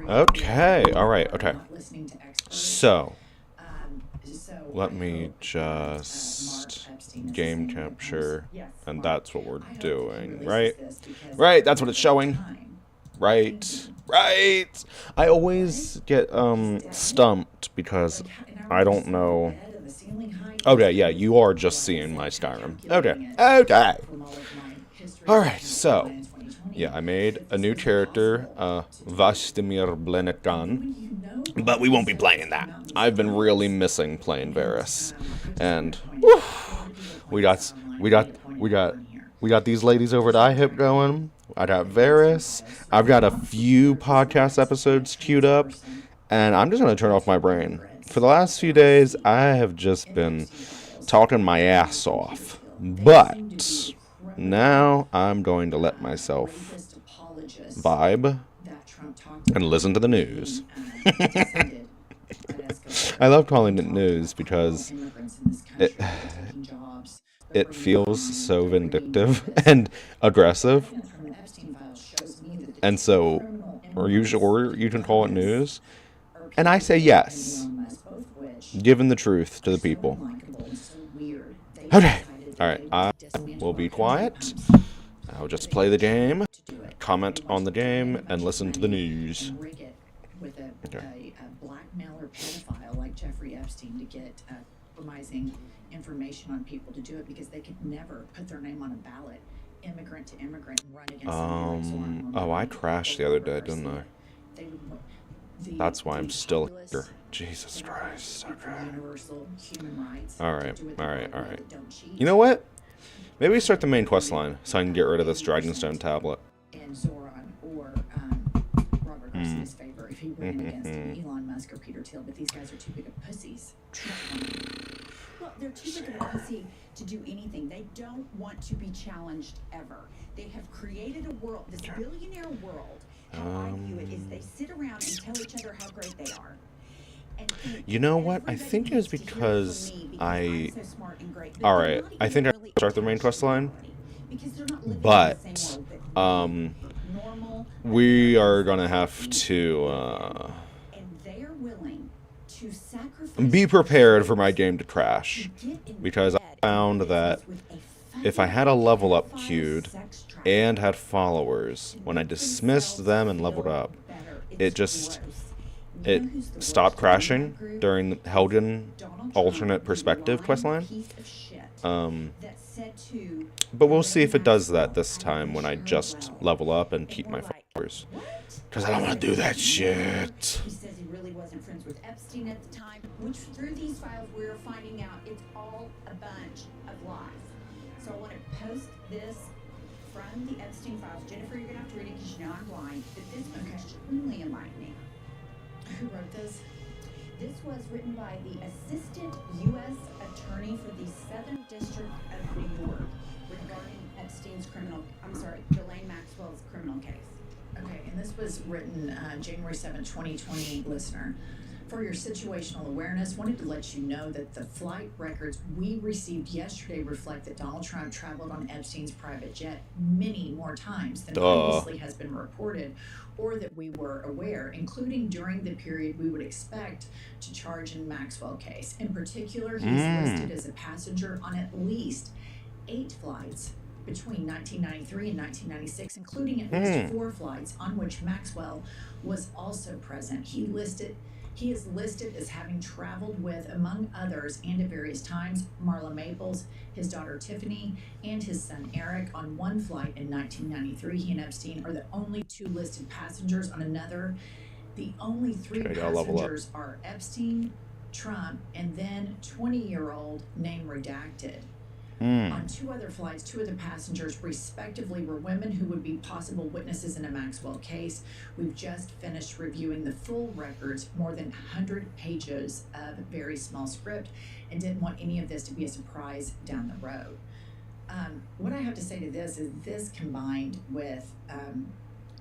Okay, alright, okay. So, let me just game capture, and that's what we're doing, right? Right, that's what it's showing. Right, right! I always get, stumped because I don't know. Okay, yeah, you are just seeing my Skyrim. Okay, okay! Alright, so, yeah, I made a new character, Vastimir Blenekan, but we won't be playing that. I've been really missing playing Varis, and whew, we got we got we got we got these ladies over at iHip going. I got Varis. I've got a few podcast episodes queued up, and I'm just gonna turn off my brain. For the last few days, I have just been talking my ass off, but now I'm going to let myself vibe and listen to the news. I love calling it news because it feels so vindictive and aggressive. And so, are you sure you can call it news? And I say yes, giving the truth to the people. Okay, alright, I will be quiet. I'll just play the game, comment on the game, and listen to the news. With a blackmailer pedophile like Jeffrey Epstein to get compromising information on people to do it because they could never put their name on a ballot, immigrant to immigrant, and run against Oh, I crashed the other day, didn't I? That's why I'm still here. Jesus Christ. Okay. Alright. You know what? Maybe we start the main quest line so I can get rid of this Dragonstone tablet. And Zoran or Robert Garcia's favor if he ran against Elon Musk or Peter Thiel, but these guys are too big of pussies. Well, they're too big of a pussy to do anything. They don't want to be challenged ever. They have created a world, this billionaire world. How I view it is they sit around and tell each other how great they are. You know what? I think it was because Alright, I think I start the main quest line. But, we are gonna have to, be prepared for my game to crash. Because I found that if I had a level up queued and had followers, when I dismissed them and leveled up, it stopped crashing during Helgen alternate perspective questline. But we'll see if it does that this time when I just level up and keep my followers. Because I don't want to do that shit. He says he really wasn't friends with Epstein at the time, which through these files we're finding out it's all a bunch of lies. So I want to post this from the Epstein files. Jennifer, you're going to have to read it because you know I'm blind, but this was extremely enlightening. Who wrote this? This was written by the Assistant U.S. Attorney for the Southern District of New York regarding Epstein's Ghislaine Maxwell's criminal case. Okay, and this was written January 7, 2020, listener. For your situational awareness, wanted to let you know that the flight records we received yesterday reflect that Donald Trump traveled on Epstein's private jet many more times than previously has been reported or that we were aware, including during the period we would expect to charge in Maxwell case. In particular, he's listed as a passenger on at least 8 flights between 1993 and 1996, including at least 4 flights on which Maxwell was also present. He is listed as having traveled with, among others, and at various times, Marla Maples, his daughter Tiffany, and his son Eric on one flight in 1993. He and Epstein are the only 2 listed passengers on another. The only 3 passengers are Epstein, Trump, and then 20-year-old name redacted. On 2 other flights, 2 of the passengers respectively were women who would be possible witnesses in a Maxwell case. We've just finished reviewing the full records, more than 100 pages of very small script, and didn't want any of this to be a surprise down the road. What I have to say to this is this combined with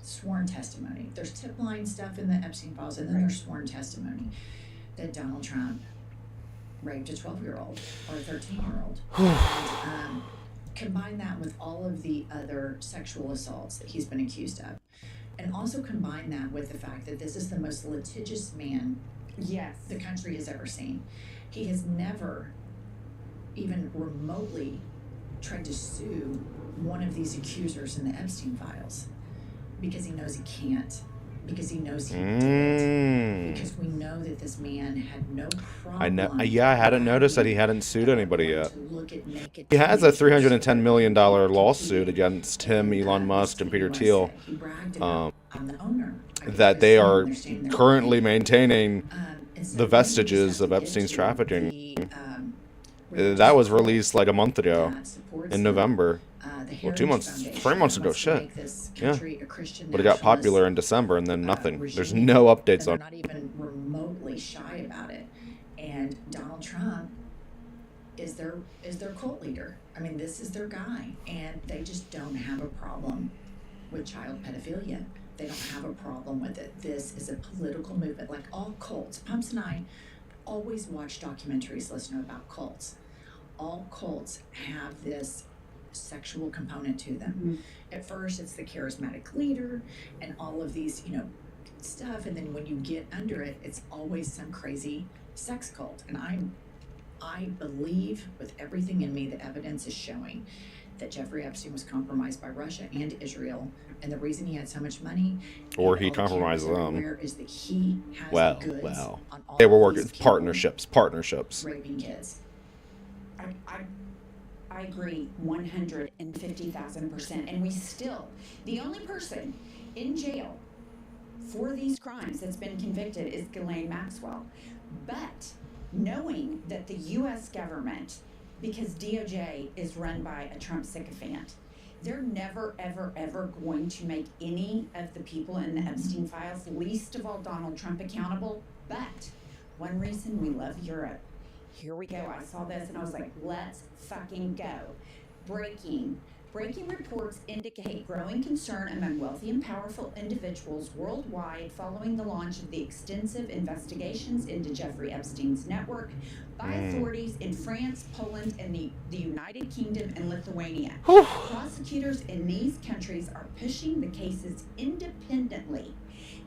sworn testimony. There's tip line stuff in the Epstein files, and then there's sworn testimony that Donald Trump raped a 12-year-old or a 13-year-old. Combine that with all of the other sexual assaults that he's been accused of. And also combine that with the fact that this is the most litigious man the country has ever seen. He has never even remotely tried to sue one of these accusers in the Epstein files because he knows he can't, because he knows he did it, because we know that this man had no problem. I hadn't noticed that he hadn't sued anybody yet. He has a $310 million lawsuit against him, Elon Musk, and Peter Thiel, that they are currently maintaining the vestiges of Epstein's trafficking. That was released like a month ago, in November. Well, 3 months ago, shit. Yeah. But it got popular in December and then nothing. There's no updates on it. Not even remotely shy about it. And Donald Trump is their cult leader. I mean, this is their guy. And they just don't have a problem with child pedophilia. They don't have a problem with it. This is a political movement, like all cults. Pumps and I always watch documentaries, listen about cults. All cults have this sexual component to them. Mm-hmm. At first, it's the charismatic leader and all of these, stuff. And then when you get under it, it's always some crazy sex cult. And I believe with everything in me, the evidence is showing that Jeffrey Epstein was compromised by Russia and Israel. And the reason he had so much money, or he compromised them, is that he has goods on all they were working partnerships, raping kids. I agree 150,000%. And the only person in jail for these crimes that's been convicted is Ghislaine Maxwell. But knowing that the U.S. government, because DOJ is run by a Trump sycophant, they're never, ever, ever going to make any of the people in the Epstein files, least of all Donald Trump, accountable. But one reason we love Europe. Here we go. I saw this and I was like, let's fucking go. Breaking reports indicate growing concern among wealthy and powerful individuals worldwide following the launch of the extensive investigations into Jeffrey Epstein's network by authorities in France, Poland, and the United Kingdom and Lithuania. Prosecutors in these countries are pushing the cases independently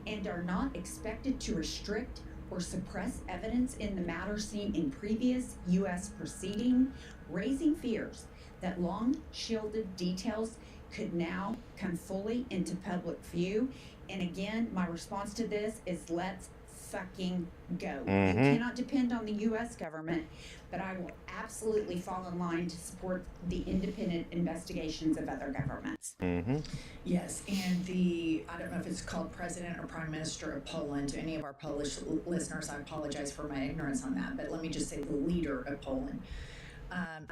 and are not expected to restrict or suppress evidence in the matter seen in previous U.S. proceeding, raising fears that long-shielded details could now come fully into public view. And again, my response to this is let's fucking go. You cannot depend on the U.S. government, but I will absolutely fall in line to support the independent investigations of other governments. Yes, and I don't know if it's called President or Prime Minister of Poland. To any of our Polish listeners, I apologize for my ignorance on that, but let me just say the leader of Poland.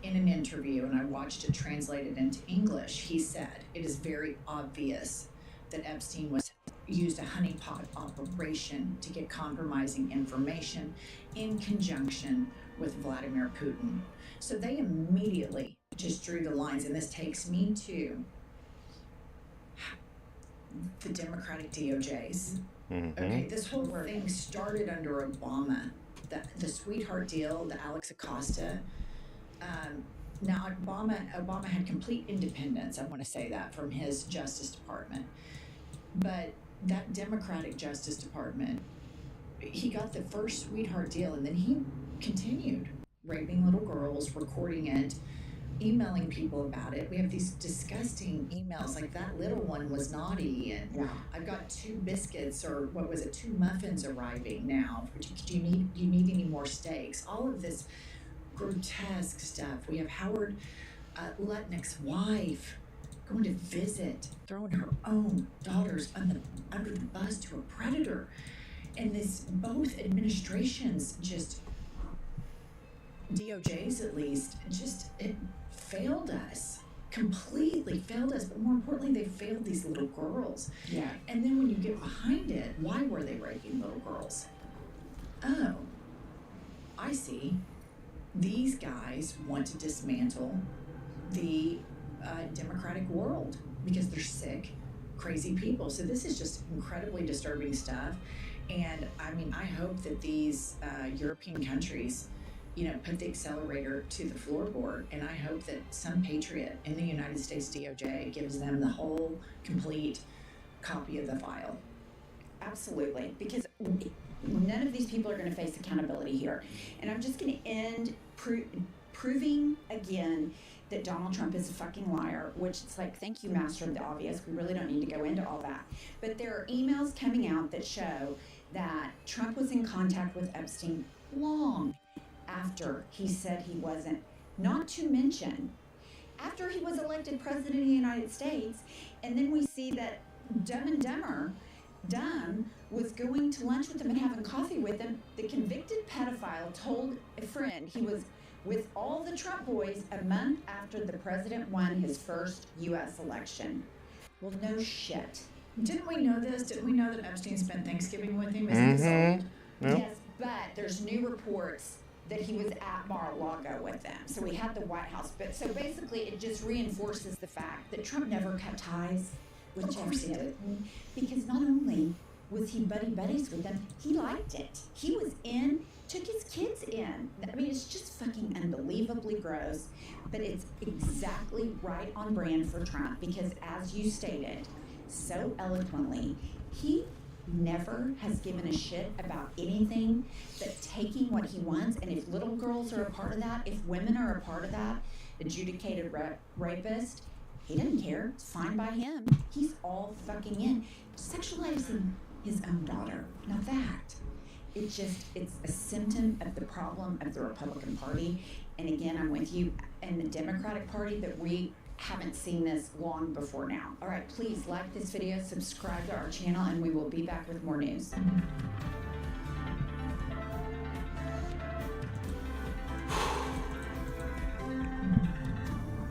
In an interview, and I watched it translated into English, he said, it is very obvious that Epstein used a honeypot operation to get compromising information in conjunction with Vladimir Putin. So they immediately just drew the lines, and this takes me to the Democratic DOJs. Okay, this whole thing started under Obama. The sweetheart deal, the Alex Acosta. Now, Obama had complete independence, I want to say that, from his Justice Department. But that Democratic Justice Department, he got the first sweetheart deal, and then he continued raping little girls, recording it, emailing people about it. We have these disgusting emails, like that little one was naughty, and I've got 2 biscuits, or what was it, 2 muffins arriving now. Do you need any more steaks? All of this grotesque stuff. We have Howard Lutnick's wife going to visit, throwing her own daughters under the bus to a predator. And both administrations DOJs at least, it failed us. Completely failed us. But more importantly, they failed these little girls. Yeah. And then when you get behind it, why were they raping little girls? Oh, I see. These guys want to dismantle the democratic world because they're sick, crazy people. So this is just incredibly disturbing stuff. And I mean, I hope that these European countries, put the accelerator to the floorboard. And I hope that some patriot in the United States DOJ gives them the whole complete copy of the file. Absolutely, because none of these people are going to face accountability here. And I'm just going to end proving again that Donald Trump is a fucking liar, which it's like, thank you, master of the obvious. We really don't need to go into all that. But there are emails coming out that show that Trump was in contact with Epstein long after he said he wasn't, not to mention after he was elected president of the United States. And then we see that Dumb and Dumber, Dumb, was going to lunch with him and having coffee with him. The convicted pedophile told a friend he was with all the Trump boys a month after the president won his first U.S. election. Well, no shit. Didn't we know this? Didn't we know that Epstein spent Thanksgiving with him? Isn't this old? Yep. Yes, but there's new reports that he was at Mar-a-Lago with them. So we had the White House. But so basically it just reinforces the fact that Trump never cut ties with Jeffrey Epstein, because not only was he buddies with them, he liked it. He was in, took his kids in. I mean, it's just fucking unbelievably gross, but it's exactly right on brand for Trump, because as you stated so eloquently, he never has given a shit about anything but taking what he wants. And if little girls are a part of that, if women are a part of that, adjudicated rapist, he doesn't care. It's fine by him. He's all fucking in. Sexualizing his own daughter. Now that, it's a symptom of the problem of the Republican Party. And again, I'm with you, and the Democratic Party, that we haven't seen this long before now. All right, please like this video, subscribe to our channel, and we will be back with more news.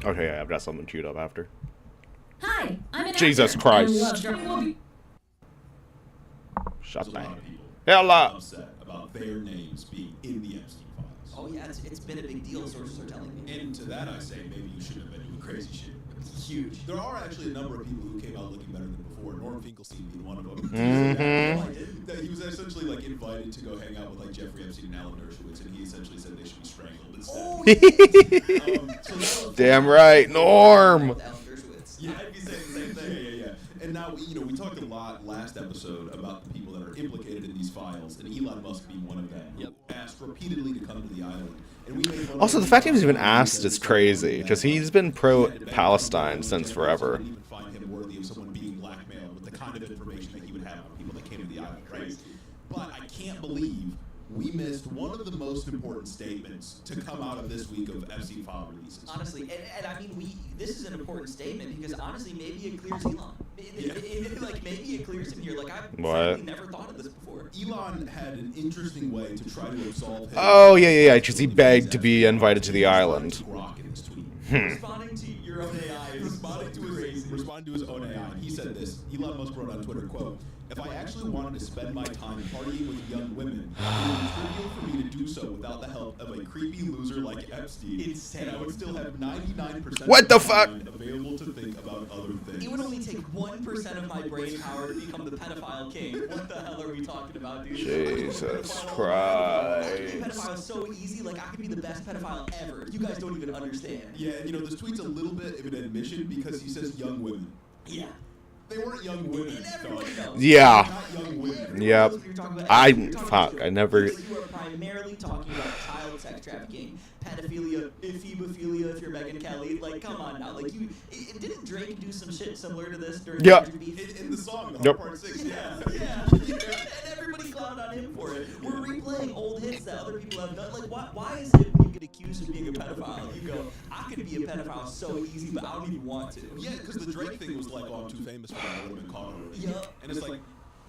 Okay, yeah, I've got something queued up after. Hi, I'm an Jesus actor. Christ. I love Shut There's a that. lot of people Hell up. upset about their names being in the Epstein files. Oh yeah, it's been a big deal, sources are telling me. And to that I say, maybe you shouldn't have been doing crazy shit. It's huge. There are actually a number of people who came out looking better than before. Norm Finkelstein being one of them. Mm-hmm. That he was essentially like invited to go hang out with like Jeffrey Epstein and Alan Dershowitz, and he essentially said they should be strangled instead. Oh, So that was Damn right, Norm. With Alan Dershowitz. Yeah, I'd be saying the same thing. Yeah. And now, we talked a lot last episode about the people that are implicated in these files, and Elon Musk being one of them. Yep. Asked repeatedly to come to the island. And we made one Also, of the fact he was even videos asked is crazy, because he's been pro-Palestine since forever. I didn't even find him worthy of someone being blackmailed with the kind of information that he would have on people that came to the island, right? But I can't believe we missed one of the most important statements to come out of this week of Epstein file releases. Honestly, and I mean, this is an important statement because honestly, maybe it clears Elon. Like maybe it clears him here. Like I've frankly never thought of this before. Elon had an interesting way to try to absolve him. Oh, yeah, because he begged to be invited to the island. Responding to your own AI is Responding to his own AI. He said this. Elon Musk wrote on Twitter, quote, "If I actually wanted to spend my time partying with young women, it would be trivial for me to do so without the help of a creepy loser like Epstein. Insane. And I would still have 99% What the of my fuck? mind available to think about other things." It would only take 1% of my brain power to become the pedophile king. What the hell are we talking about, dude? Jesus I could be a Christ. pedophile so easy, like I could be the best pedophile ever. You guys don't even understand. Yeah, this tweet's a little bit of an admission because he says young women. Yeah. They weren't young women. And everybody knows. Yeah. Not young women. Yep. You're talking about- I you're talking about- never. You are primarily talking about child sex trafficking, pedophilia, ephebophilia. If you're Megyn Kelly, like, come on now, like didn't Drake do some shit similar to this during Yep. the beef? In the song, the Yep. Part 6, Yeah. And everybody clowned on him for it. We're replaying old hits that other people have done. Like, why is it when you get accused of being a pedophile, you go, I could be a pedophile so easy, but I don't even want to. Yeah, because the Drake thing was like, oh, I'm too famous for that. I would have been caught already. Yup. And it's like,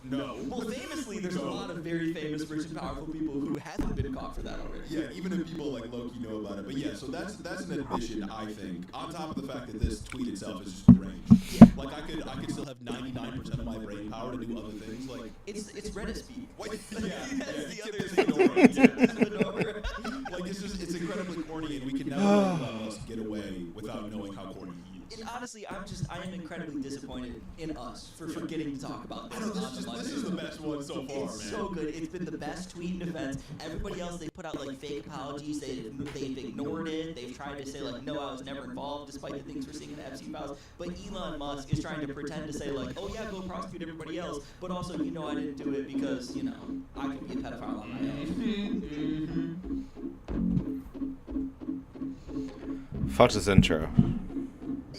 no. Well, famously, there's a lot of very famous, rich, and powerful people who haven't been caught for that already. Yeah, even if people like Loki know about it. But yeah, so that's an admission, I think. On top of the fact that this tweet itself is just deranged. Yeah. Like I could still have 99% of my brain power to do other things. Like It's Reddit speak. what? That's the other Just thing. ignore it. Just ignore it. Like it's incredibly corny, and we can never let Elon Musk get away without knowing how corny he is. And honestly, I am incredibly disappointed in us for forgetting to talk about I this. know on the this Monday. is the best best one so far, It's man. so good. It's been the best tweet in defense. Everybody else, they put out like fake apologies. They've ignored it. They've tried to say like, no, I was never involved, despite the things we're seeing in the Epstein files. But Elon Musk is trying to pretend to say like, oh yeah, go prosecute everybody else. But also, I didn't do it because I could be a pedophile on my own. Fuck this intro.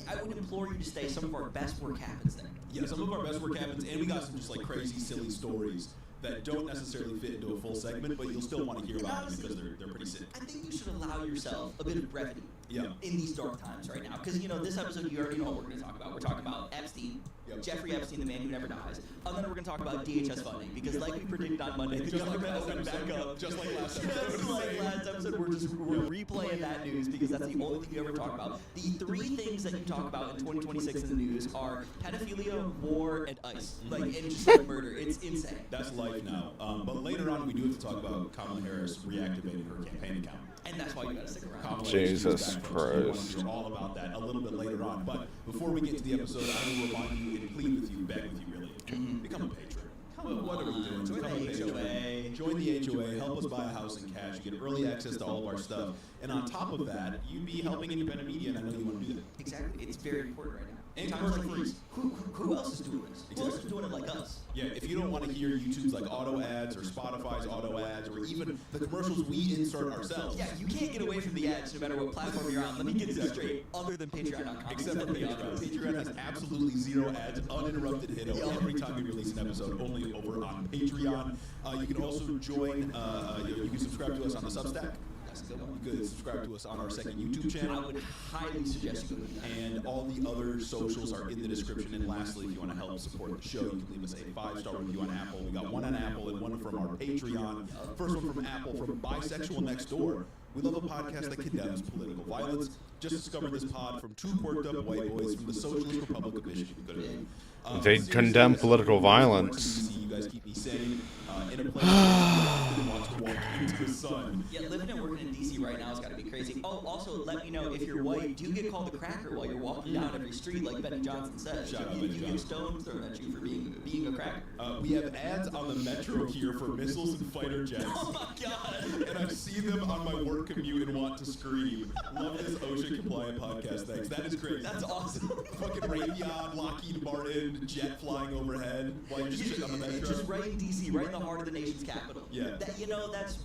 I would implore you to stay. Some of our best work happens there. Yeah, some of our best work happens, and we got some just like crazy, silly stories that don't necessarily fit into a full segment, but you'll still want to hear about them because they're pretty sick. I think you should allow yourself a bit of brevity in these dark times right now. Because, this episode, you already know what we're going to talk about. We're talking about Epstein, Jeffrey Epstein, the man who never dies. And then we're going to talk about DHS funding. Because like we predicted on Monday, the government opened back up. Just like last episode, we're replaying that news because that's the only thing you ever talk about. The three things that you talk about in 2026 in the news are pedophilia, war, and ICE. And just like murder. It's insane. That's life now. But later on, we do have to talk about Kamala Harris reactivating her campaign account. And that's why you gotta stick around. Kamala Jesus Harris, folks. We want Christ. to hear all about that a little bit later on. But before we get to the episode, I will remind you and plead with you, beg with you, really, become a patron. What are we doing? Join Become a the patron. HOA. Join the HOA. Help us buy a house in cash. You get early access to all of our stuff. And on top of that, you'd be helping independent media, and I know you want to do that. Exactly. It's very important right now. And Times commercial like free. these, who else is doing this? Who else is doing it like us? Yeah, if you don't want to hear YouTube's like auto ads or Spotify's auto ads or even the commercials we insert ourselves. Yeah, you can't get away from the ads no matter what platform you're on. Let me get this straight. Other than Patreon.com. Except for Patreon. Patreon has absolutely zero ads, uninterrupted hit every time we release an episode, only over on Patreon. You can also join, you can subscribe to us on the Substack. That's a good one. You could subscribe to us on our second YouTube I channel. would highly suggest you go do that. And all the other socials are in the description. And lastly, if you want to help support the show, you can leave us a 5-star review on Apple. We got one on Apple and one from our Patreon. First one from Apple from Bisexual Next Door. We love a podcast that condemns political violence. Just discovered this pod from two quirked up white boys from the Socialist Republic of Michigan. Good of them. They condemn political violence. You guys keep me sane. In a place where you want to walk into the sun. Yeah, living and working in DC right now has got to be crazy. Oh, also, let me know if you're white, do you get called a cracker while you're walking down every street like Benny Johnson says? Shout out You Benny get Johnson. stones thrown at you for being a cracker. We have ads on the metro here for missiles and fighter jets. Oh my god! And I see them on my work commute and want to scream. Love this OSHA compliant podcast. Thanks. That is great. That's awesome. Fucking Raytheon, Lockheed Martin, jet flying overhead. While you're just on the metro. Just right in DC, right in the heart of the nation's capital. Yeah.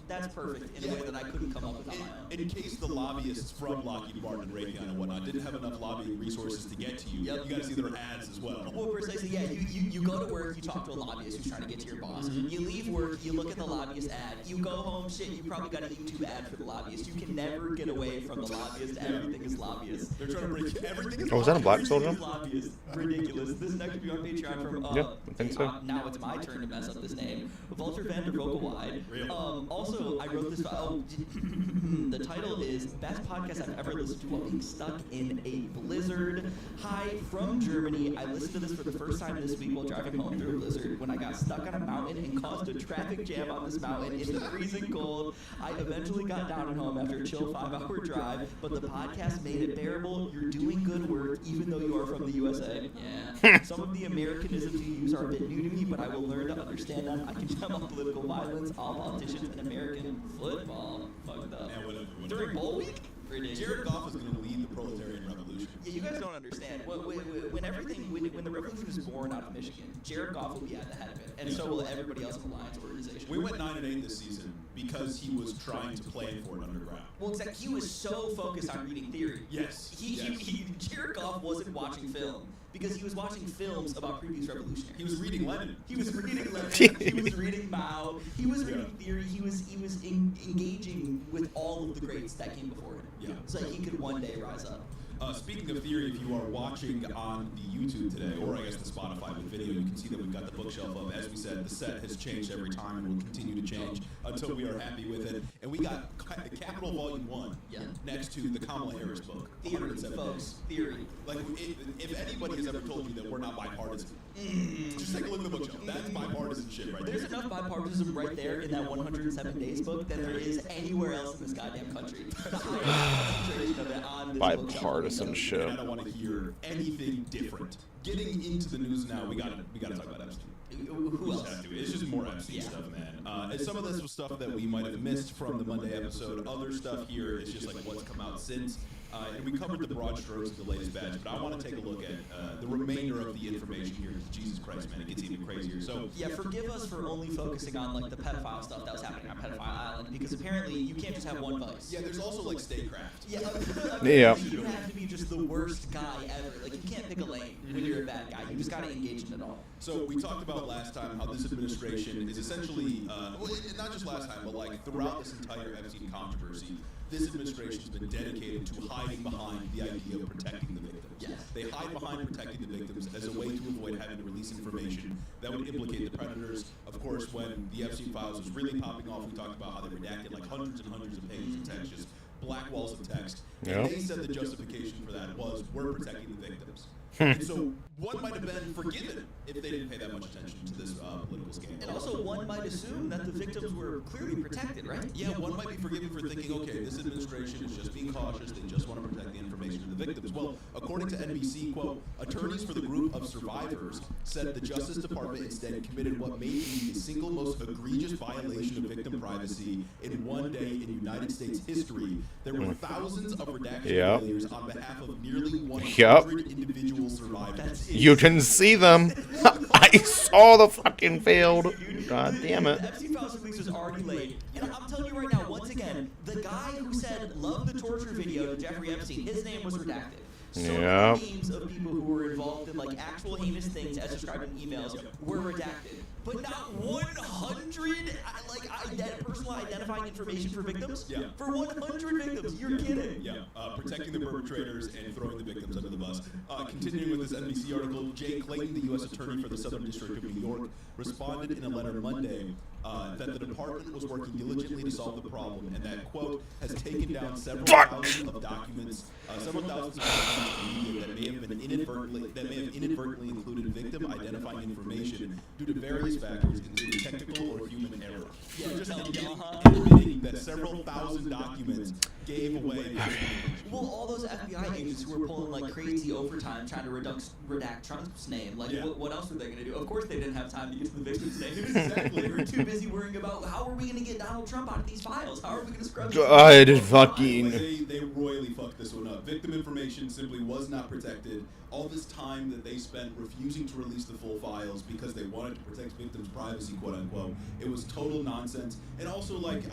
That's perfect in a way that I couldn't come up with on my own. In case the lobbyists from Lockheed Martin and Raytheon and whatnot didn't have enough lobbying resources to get to you, Yep. you got to see their ads as well. Well, precisely, yeah. You go to work, you talk to a lobbyist who's trying to get to your boss. You leave work, you look at the lobbyist ad. You go home, shit, you probably got a YouTube ad for the lobbyist. You can never get away from the lobbyist. Everything is lobbyist. They're trying to break everything. Oh, was that a black Everything soldier? is lobbyist. Ridiculous. This is next to be on Patreon from Yeah, I think so. now it's my turn to mess up this name. Vulture Vander Vogelwide. Really? Also, I wrote this. The title is Best Podcast I've Ever Listened to While Being Stuck in a Blizzard. Hi from Germany. I listened to this for the first time this week while driving home through a blizzard. When I got stuck on a mountain and caused a traffic jam on this mountain in the freezing cold, I eventually got down and home after a chill 5-hour drive, but the podcast made it bearable. You're doing good work, even though you are from the USA. Yeah. Some of the Americanisms you use are a bit new to me, but I will learn to understand them. I can tell about political violence, all politicians, and American football. Fucked up. Yeah, whatever. During bowl week? Ridiculous. Jared Goff is going to lead the proletarian revolution. Yeah, you guys don't understand. When the revolution was born out of Michigan, Jared Goff will be at the head of it, and so will everybody else in the Lions organization. We went 9-8 this season because he was trying to plan for it underground. Well, exactly. He was so focused on reading theory. Yes. Jared Goff wasn't watching film because he was watching films about previous revolutionaries. He was reading Lenin. He was reading Lenin. He was reading Mao. He was reading theory. He was engaging with all of the greats that came before him. Yeah. So he could one day rise up. Speaking of theory, if you are watching on the YouTube today, or I guess the Spotify with video, you can see that we've got the bookshelf up. As we said, the set has changed every time and will continue to change until we are happy with it. And we got Capital Volume 1 next to the Kamala Harris book. Theory, 107 folks. pages. Theory. Like, if anybody has ever told you that we're not bipartisan, just take a look at the bookshelf. That's bipartisan shit right there. There's enough bipartisanism right there in that 107 Days book than there is anywhere else in this goddamn country. The highest concentration of it on this bookshelf. Bipartisanship. And I don't want to hear anything different. Getting into the news now, we gotta talk about Epstein. Who else? Have to. It's just Epstein stuff, man. And some of this was stuff that we might have missed from the Monday episode. Other stuff here is just like what's come out since. And we covered the broad strokes of the latest batch, but I want to take a look at the remainder of the information here. Jesus Christ, man, it gets even crazier. So yeah, forgive us for only focusing on like the pedophile stuff that was happening on Pedophile Island, because apparently you can't just have one vice. yeah, there's also like statecraft. Yeah, Yeah. You have to be just the worst guy ever. Like, you can't pick a lane when you're a bad guy. You just gotta engage in it all. So we talked about last time how this administration is essentially, well, not just last time, but like throughout this entire Epstein controversy, this administration has been dedicated to hiding behind the idea of protecting the victims. Yes. They hide behind protecting the victims as a way to avoid having to release information that would implicate the predators. Of course, when the Epstein files was really popping off, we talked about how they redacted like hundreds and hundreds of pages of text, just black walls of text. Yep. And they said the justification for that was, we're protecting the victims. And so one might have been forgiven if they didn't pay that much attention to this political scandal. And also, one might assume that the victims were clearly protected, right? Yeah, one might be forgiven for thinking, okay, this administration is just being cautious, they just want to protect the information of the victims. Well, according to NBC, quote, attorneys for the group of survivors said the Justice Department instead committed what may be the single most egregious violation of victim privacy in one day in United States history. There were thousands of redaction Yep. failures on behalf of nearly 100 Yep. individual survivors. You can see them. I saw the fucking failed. God damn it. The Epstein Files release was already late. And I'm telling you right now, once again, the guy who said, love the torture video to Jeffrey Epstein, his name was redacted. So Yep. many names of people who were involved in like actual heinous things as described in emails were redacted. But not 100 personal identifying information for victims? Yeah. For 100 victims, you're kidding. Yeah, protecting the perpetrators and throwing the victims under the bus. Continuing with this NBC article, Jay Clayton, the U.S. Attorney for the Southern District of New York, responded in a letter Monday that the department was working diligently to solve the problem and that, quote, has taken down several thousands of documents in media that may have inadvertently included victim identifying information due to various factors, including technical or human error. Yeah, just admitting that several thousand documents gave away. Well, all those FBI agents who were pulling like crazy overtime trying to redact Trump's name, like Yeah. what else were they going to do? Of course they didn't have time to get to the victim's names. Exactly. They were too busy worrying about how are we going to get Donald Trump out of these files? How are we going to scrub God these files? fucking. They royally fucked this one up. Victim information simply was not protected. All this time that they spent refusing to release the full files because they wanted to protect victims' privacy, quote unquote, it was total nonsense. And also, like,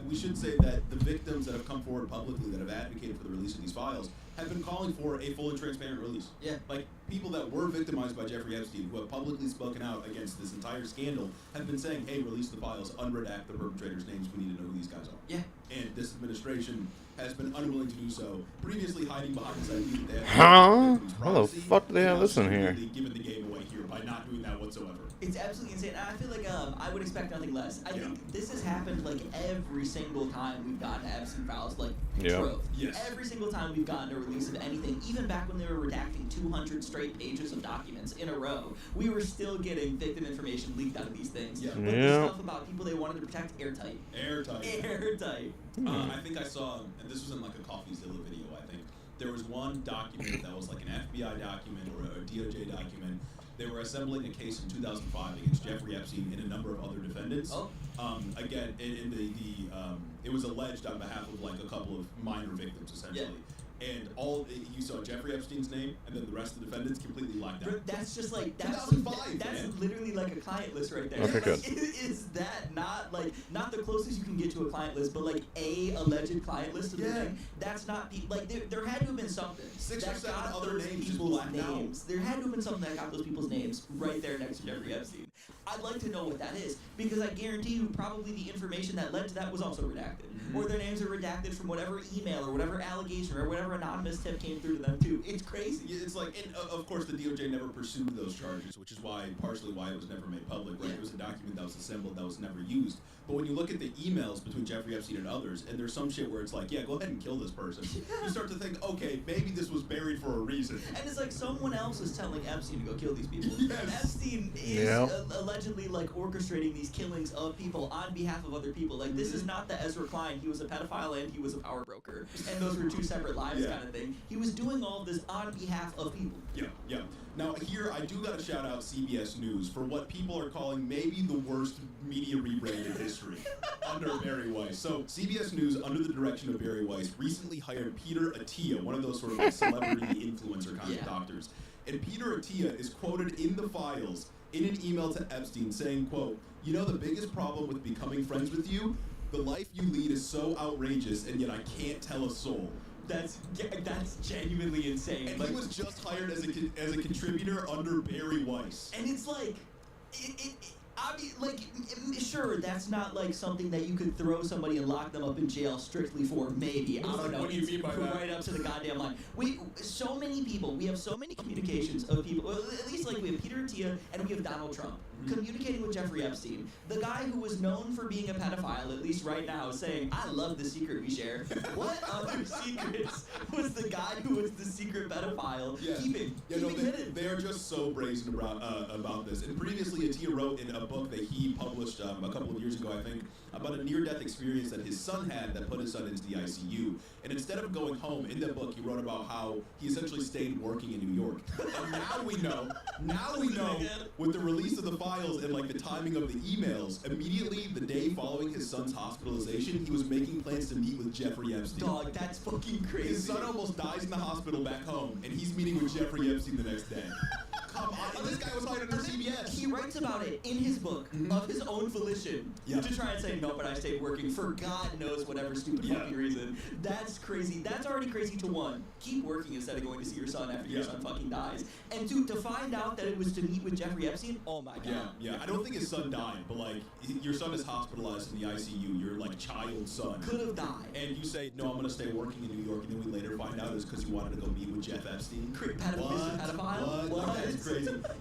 we should say that the victims that have come forward publicly that have advocated for the release of these files have been calling for a full and transparent release. Yeah. Like, people that were victimized by Jeffrey Epstein, who have publicly spoken out against this entire scandal, have been saying, hey, release the files, unredact the perpetrators' names, we need to know who these guys are. Yeah. And this administration has been unwilling to do so, previously hiding behind this idea that they have Huh? victims' How the privacy, fuck do they have and this in now here? completely giving the game away here by not doing that whatsoever. It's absolutely insane. And I feel like I would expect nothing less. I think this has happened like every single time we've gotten to Epstein Files, like trove. Yes. Every single time we've gotten a release of anything, even back when they were redacting 200 straight pages of documents in a row, we were still getting victim information leaked out of these things. Yeah. But the stuff about people they wanted to protect, airtight. Airtight. Airtight. I think I saw, and this was in like a CoffeeZilla video, I think. There was one document that was like an FBI document or a DOJ document. They were assembling a case in 2005 against Jeffrey Epstein and a number of other defendants. Oh. Again, it was alleged on behalf of like a couple of minor victims, essentially. Yeah. And you saw Jeffrey Epstein's name, and then the rest of the defendants completely locked out. That's just like that's 2005, that's man. literally like a client list right there. Okay, Like, good. is that not like not the closest you can get to a client list, but like a alleged client list of the Yeah. thing? That's not like there had to have been something. 6 or that 7 got other those names just people's blacked out. names. There had to have been something that got those people's names right there next to Jeffrey Epstein. I'd like to know what that is because I guarantee you probably the information that led to that was also redacted, or their names are redacted from whatever email or whatever allegation or whatever anonymous tip came through to them too. It's crazy. Yeah, it's like, and of course, the DOJ never pursued those charges, which is partially why it was never made public. Right? It was a document that was assembled that was never used. But when you look at the emails between Jeffrey Epstein and others, and there's some shit where it's like, yeah, go ahead and kill this person. You start to think, okay, maybe this was buried for a reason. And it's like someone else is telling Epstein to go kill these people. Yes. Epstein is Yep. allegedly like orchestrating these killings of people on behalf of other people. Like this is not the Ezra Klein. He was a pedophile and he was a power broker, and those were two separate lives Yeah. kind of thing. He was doing all of this on behalf of people. Yeah. Now, here, I do got to shout out CBS News for what people are calling maybe the worst media rebrand in history under Barry Weiss. So, CBS News, under the direction of Barry Weiss, recently hired Peter Attia, one of those sort of like celebrity influencer kind of doctors. And Peter Attia is quoted in the files in an email to Epstein saying, quote, "You know the biggest problem with becoming friends with you? The life you lead is so outrageous, and yet I can't tell a soul." That's genuinely insane. And he was just hired as a contributor under Barry Weiss. And it's like, I mean, like, sure, that's not like something that you could throw somebody and lock them up in jail strictly for. Maybe, I don't know. What do you mean by that? Right up to the goddamn line. We have so many communications of people. Well, at least like we have Peter Attia and we have Donald Trump communicating with Jeffrey Epstein, the guy who was known for being a pedophile, at least right now, saying, "I love the secret we share." What other secrets was the guy who was the secret pedophile keeping? They are just so brazen about this. And previously, Attia wrote in a book that he published a couple of years ago, I think, about a near-death experience that his son had that put his son into the ICU. And instead of going home, in that book, he wrote about how he essentially stayed working in New York. And now we know, with the release of the files and like the timing of the emails, immediately the day following his son's hospitalization, he was making plans to meet with Jeffrey Epstein. Dog, that's fucking crazy. His son almost dies in the hospital back home, and he's meeting with Jeffrey Epstein the next day. Come on, and this guy was hired under CBS. He writes about it in his book of his own volition to try and say, "No, but I stayed working for God knows whatever stupid fucking reason." That's crazy. That's already crazy to one. Keep working instead of going to see your son after your son fucking dies. And two, to find out that it was to meet with Jeffrey Epstein, oh my god. Yeah. I don't think his son died, but like your son is hospitalized in the ICU. Your like child son could have died. And you say, "No, I'm gonna stay working in New York," and then we later find out it's because you wanted to go meet with Jeff Epstein. Pedophile? What? That's crazy.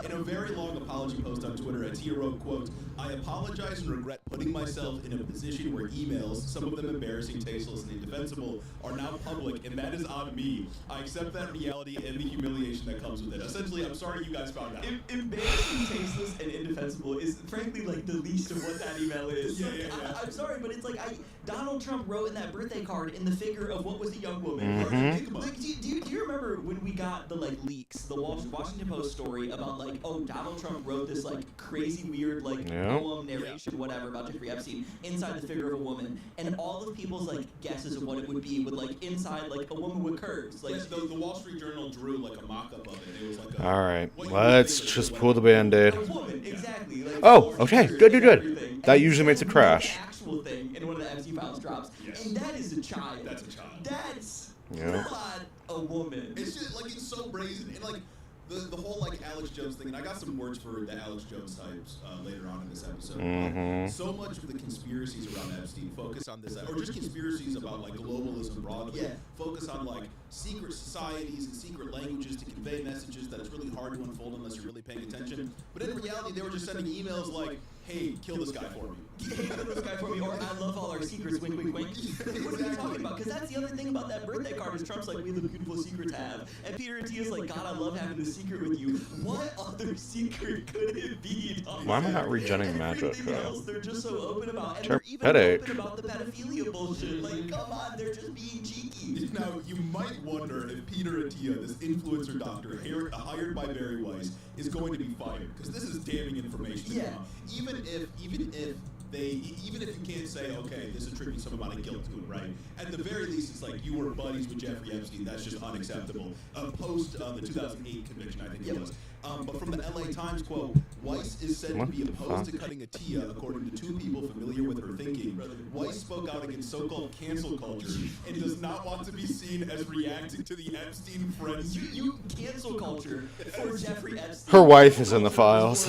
In a very long apology post on Twitter, Attia wrote, quote, "I apologize and regret putting myself in a position where emails, some of them embarrassing, tasteless, and indefensible, are now public, and that is on me. I accept that reality and the humiliation that comes with it." Essentially, I'm sorry you guys found out. Embarrassing, tasteless, and indefensible is frankly like the least of what that email is. I'm sorry, but it's like Donald Trump wrote in that birthday card in the figure of what was a young woman. Like, do you remember when we got the like leaks, the Washington Post story about like, oh, Donald Trump wrote this like crazy weird like poem narration whatever about Jeffrey Epstein inside the figure of a woman, and all of people's like guesses of what it would be with like inside like a woman with curves. Like the Wall Street Journal drew like a mock-up of it. It was like all right, let's just pull the Band-Aid. A woman, exactly. Like, oh, okay, good. That usually makes it crash. The actual thing in one of the Epstein files drops, and that is a child. That's a child. That's not a woman. It's just like it's so brazen, and like the whole like Alex Jones thing. And I got some words for the Alex Jones types later on in this episode. So much of the conspiracies around Epstein focus on this, or just conspiracies about like globalism broadly. Focus on like secret societies and secret languages to convey messages that it's really hard to unfold unless you're really paying attention. But in reality, they were just sending emails like, "Hey, kill this guy for me." Hey, kill this guy for me, or "I love all our secrets, wink, wink, wink." What are you talking about? Because that's the other thing about that birthday card is Trump's like, "We have the beautiful secret tab," and Peter Attia's like, "God, I love having this secret with you." What other secret could it be? Why am I not regenning magic? Everything else they're just so open about, and Sure. they're even Headache. open about the pedophilia bullshit. Like, come on, they're just being cheeky. Now, you might wonder if Peter Attia, this influencer doctor hired by Barry Weiss, is going to be fired, because this is damning information. Even if you can't say, okay, this attributes some amount of guilt to it, right? At the very least, it's like you were buddies with Jeffrey Epstein. That's just unacceptable. Post the 2008 conviction, I think it was. But from the LA Times, quote, "Weiss is said to be opposed to cutting Attia, according to two people familiar with her thinking. Weiss spoke out against so-called cancel culture and does not want to be seen as reacting to the Epstein frenzy." You cancel culture for Jeffrey Epstein. Her wife is in the files.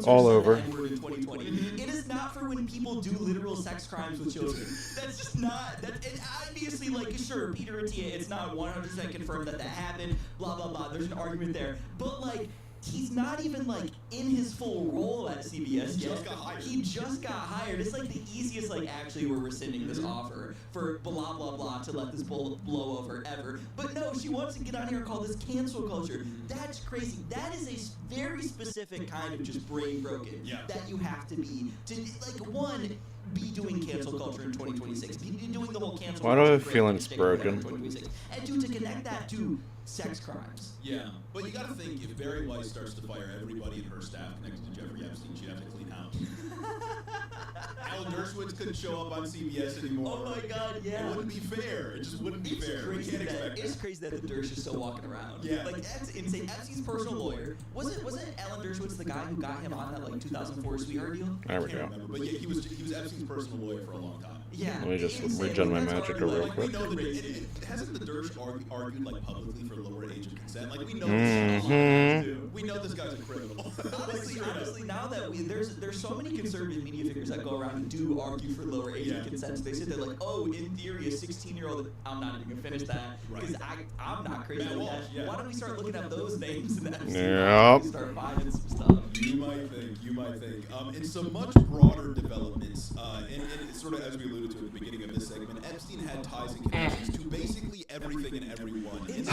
All over. In 2020. It is not for when people do literal sex crimes with children. That's just not. And obviously, like, sure, Peter Attia, it's not 100% confirmed that happened. Blah blah blah. There's an argument there, but like, he's not even like in his full role at CBS yet. He just got hired. It's like the easiest, like, actually we're rescinding this offer for blah blah blah to let this blow over ever. But no, she wants to get on here and call this cancel culture. That's crazy. That is a very specific kind of just brain broken that you have to be to like one. Be doing cancel culture in 2026. Be doing the whole cancel. Why do I have a feeling it's broken? And two, to connect that to sex crimes. Yeah, but you got to think if Barry Weiss starts to fire everybody in her staff connected to Jeffrey Epstein, she'd have to clean house. Alan Dershowitz couldn't show up on CBS anymore. Oh my God, yeah. It wouldn't be fair. It just wouldn't be fair. We can't expect It's that. crazy that the Dersh is still walking around. Yeah. Like, that's insane. Epstein's personal lawyer. Wasn't Alan Dershowitz the guy who got him on that, like, 2004 sweetheart deal? There we I can't go. remember, but yeah, he was Epstein's personal lawyer for a long time. Yeah. Let me just Insane. regen my That's magic already, real like, quick. We know that hasn't the Dersh argued like publicly for lower age of consent? Like we know we know this guy's a criminal. Honestly, now that there's so many conservative media figures that go around and do argue for lower age of consent. They sit there like, oh, in theory, a 16-year-old. I'm not even gonna finish that because I'm not crazy Matt like Walsh, that. yeah. Why don't we start looking at those names and then Yep. start finding some stuff? You might think. In some much broader developments, and it's sort of as we alluded to at the beginning of this segment, Epstein had ties and connections to basically everything and everyone. And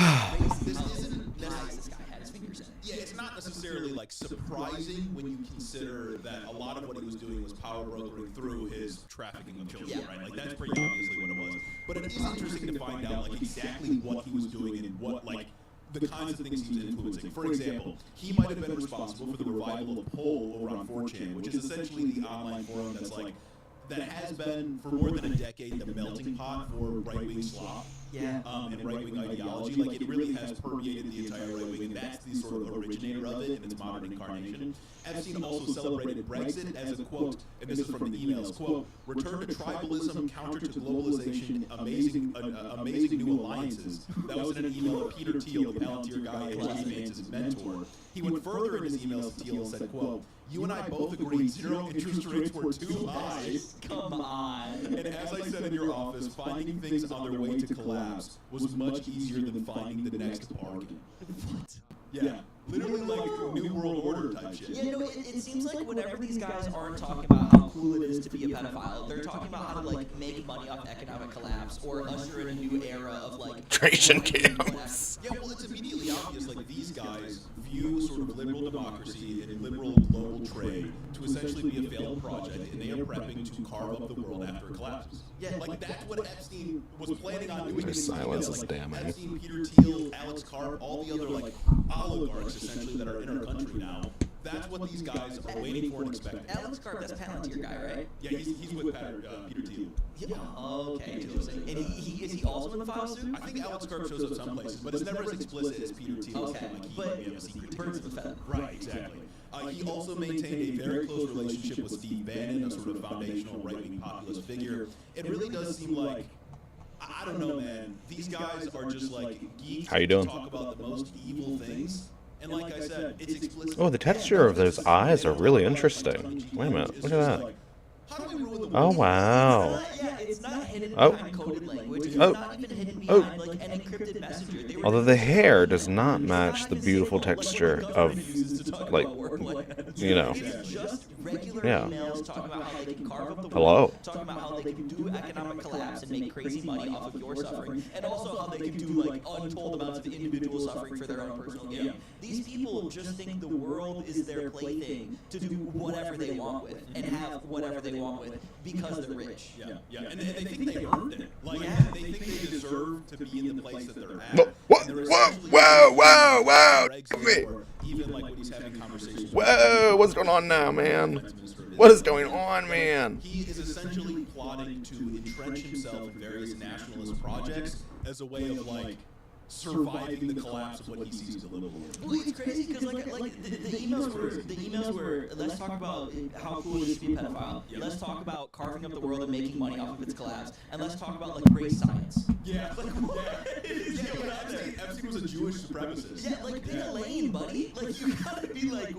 this isn't Nice, this guy had his fingers in it. Yeah, it's not necessarily like surprising when you consider that a lot of what he was doing was power brokering through his trafficking of children, Yeah. right? Like that's pretty obviously what it was. But it is interesting to find out like exactly what he was doing and what like the kinds of things he was influencing. For example, he might have been responsible for the revival of Poll over on 4chan, which is essentially the online forum that has been for more than a decade the melting pot for right-wing slop. Yeah. And right-wing ideology. Like, it really has permeated the entire right-wing, and that's the sort of originator of it in its modern incarnation. Epstein also celebrated Brexit as a quote, and this is from the emails, quote, return to tribalism, counter to globalization, amazing new alliances. That was in an email to Peter Thiel, the Palantir guy and Jesse Vance's mentor. He went further in his emails to Thiel and said, quote, you and I both agreed zero interest rates were too high. Come on. And as I said in your office, finding things on their way to collapse was much easier than finding the next bargain. What? Yeah, literally like New World Order type shit. Yeah, no, it seems like whenever these guys aren't talking about how cool it is to be a pedophile, they're talking about how to like make money off economic collapse or usher in a new era of like Trajan camps. Yeah, well, it's immediately obvious. Like these guys view sort of liberal democracy and liberal global trade to essentially be a failed project, and they are prepping to carve up the world after it collapses. Yeah, like that's what Epstein was planning on doing. Their silence is damning. Epstein, Peter Thiel, Alex Karp, all the other like oligarchs essentially that are in our country now. That's what these guys are waiting for and expecting. Alex Karp, that's Palantir guy, right? Yeah, he's with Peter Thiel. Yeah. Okay, interesting. And is he also in the file suit? I think Alex Karp shows up some places, but it's never as explicit as Peter Thiel. Okay, Like but we have a secret birds of a feather. Right, exactly. He also maintained a very close relationship with Steve Bannon, a sort of foundational right-wing populist figure. It really does seem like, I don't know, man. These guys are just like geeks. How you doing? To talk about the most evil things. And like I said, it's explicit. Oh, the texture of those eyes are really interesting. Wait a minute, look at that. Oh, wow. Yeah, it's not hidden Oh. behind coded language. It's Oh. not even hidden Oh. behind like an encrypted messenger. They were Although the hair does not match the beautiful texture of, like, you know. It's just regular Yeah. emails talking about how they can carve up the Hello. world, talking about how they can do economic collapse and make crazy money off of your suffering, and also how they can do like untold amounts of individual suffering for their own personal gain. These people just think the world is their plaything to do whatever they want with and have whatever they want with because they're rich. Yeah, and they think they earned it. Like, they think they deserve to be in the place that they're at. What? And they're Whoa, essentially whoa, whoa, using whoa. Greg Come here. Sandor, even like when he's having conversations. Whoa, what's going on now, man? What is going on, man? He is essentially plotting to entrench himself in various nationalist projects as a way of like surviving the collapse of what he sees as a liberal. Well, it's crazy because like the emails were let's talk about how cool it is to be a pedophile. Let's talk about carving up the world and making money off of its collapse, and let's talk about like race science. Yeah, Epstein was a Jewish supremacist. Yeah, like pick a lane, buddy. Like you gotta be like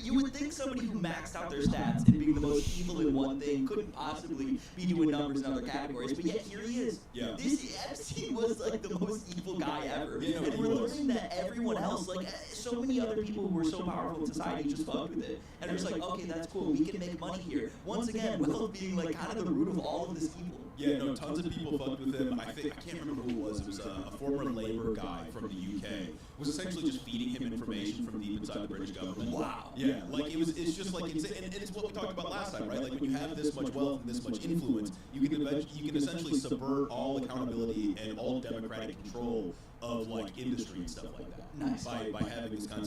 you would think somebody who maxed out their stats and being the most evil in one thing couldn't possibly be doing numbers in other categories, but yet here he is. Yeah. This Epstein was like the most evil guy ever, Yeah, and he we're was. learning that everyone else, like so many other people who were so powerful in society, just fucked with it, and it's like, okay, that's cool. We can make money here. Once again, wealth being like kind of the root of all of this evil. Yeah, no, tons of people fucked with him. I can't remember who it was. It was a former Labour guy from the UK. Was essentially just feeding him information from deep inside the British government. Wow. Yeah, like it's just like and it's what we talked about last time, right? Like when you have this much wealth and this much influence, you can essentially subvert all accountability and all democratic control of like industry and stuff like that. Nice. By having this kind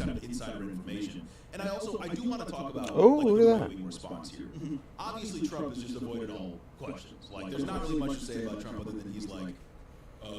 of insider information. And I do want to talk about look the at that. right-wing response here. Obviously, Trump has just avoided all questions. Like, there's not really much to say about Trump other than he's like,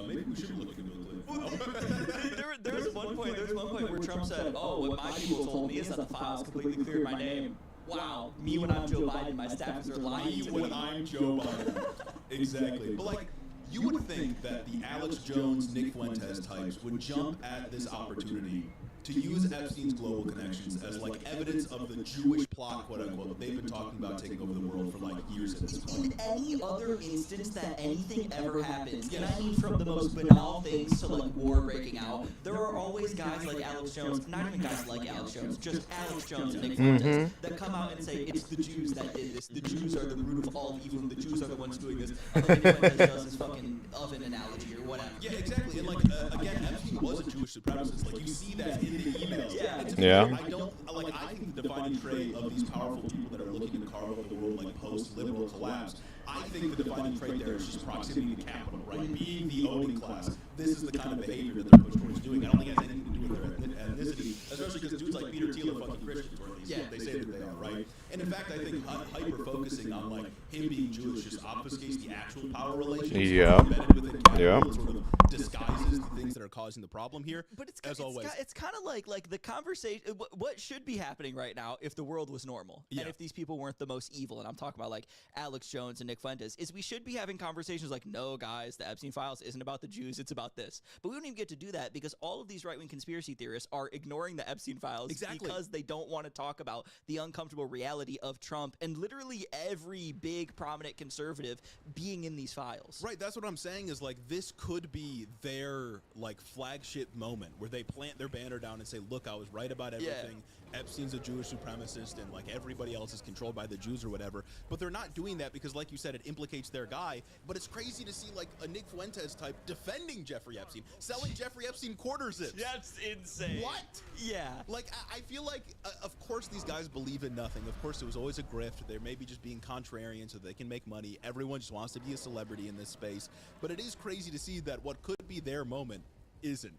maybe we should look into it. There was one point where Trump said, "Oh, what my people told me is that the files completely cleared my name." Wow, me when I'm Joe Biden, my staffers are lying to me. When I'm Joe Biden. Exactly. But like, you would think that the Alex Jones, Nick Fuentes types would jump at this opportunity to use Epstein's global connections as like evidence of the Jewish plot, quote unquote, that they've been talking about taking over the world for like years at this point. In any other instance that anything ever happens, and I mean from the most banal things to like war breaking out, there are always guys like Alex Jones, not even guys like Alex Jones, just Alex Jones and Nick Fuentes, that come out and say it's the Jews that did this, the Jews are the root of all evil, and the Jews are the ones doing this. Like Nick Fuentes does his fucking oven analogy or whatever. Yeah, exactly. And like, again, Epstein was a Jewish supremacist. Like, you see that in the emails. Yeah. And to be fair, I think the defining trait of these powerful people that are looking to carve over the world like post-liberal collapse, I think the defining trait there is just proximity to capital, right? Being the owning class. This is the kind of behavior that they're pushed towards doing. I don't think it has anything to do with their ethnicity, especially because dudes like Peter Thiel are fucking Christians, or at least they say that they are, right? And in fact, I think hyper-focusing on like him being Jewish just obfuscates the actual power relations embedded within capital and sort of disguises the things that are causing the problem here. But it's kind of like the conversation. What should be happening right now if the world was normal and if these people weren't the most evil, and I'm talking about like Alex Jones and Nick Fuentes, is we should be having conversations like, no, guys, the Epstein files isn't about the Jews, it's about this. But we don't even get to do that because all of these right-wing conspiracy theorists are ignoring the Epstein files because they don't want to talk about the uncomfortable reality of Trump and literally every big prominent conservative being in these files. Right, that's what I'm saying is like this could be their like flagship moment where they plant their banner down and say, look, I was right about everything. Epstein's a Jewish supremacist and like everybody else is controlled by the Jews or whatever. But they're not doing that because, like you said, it implicates their guy. But it's crazy to see like a Nick Fuentes type defending Jeffrey Epstein, selling Jeffrey Epstein quarter zips. That's insane. What? Yeah. Like, I feel like, of course, these guys believe in nothing. Of course, it was always a grift. They're maybe just being contrarian so they can make money. Everyone just wants to be a celebrity in this space. But it is crazy to see that what could be their moment isn't.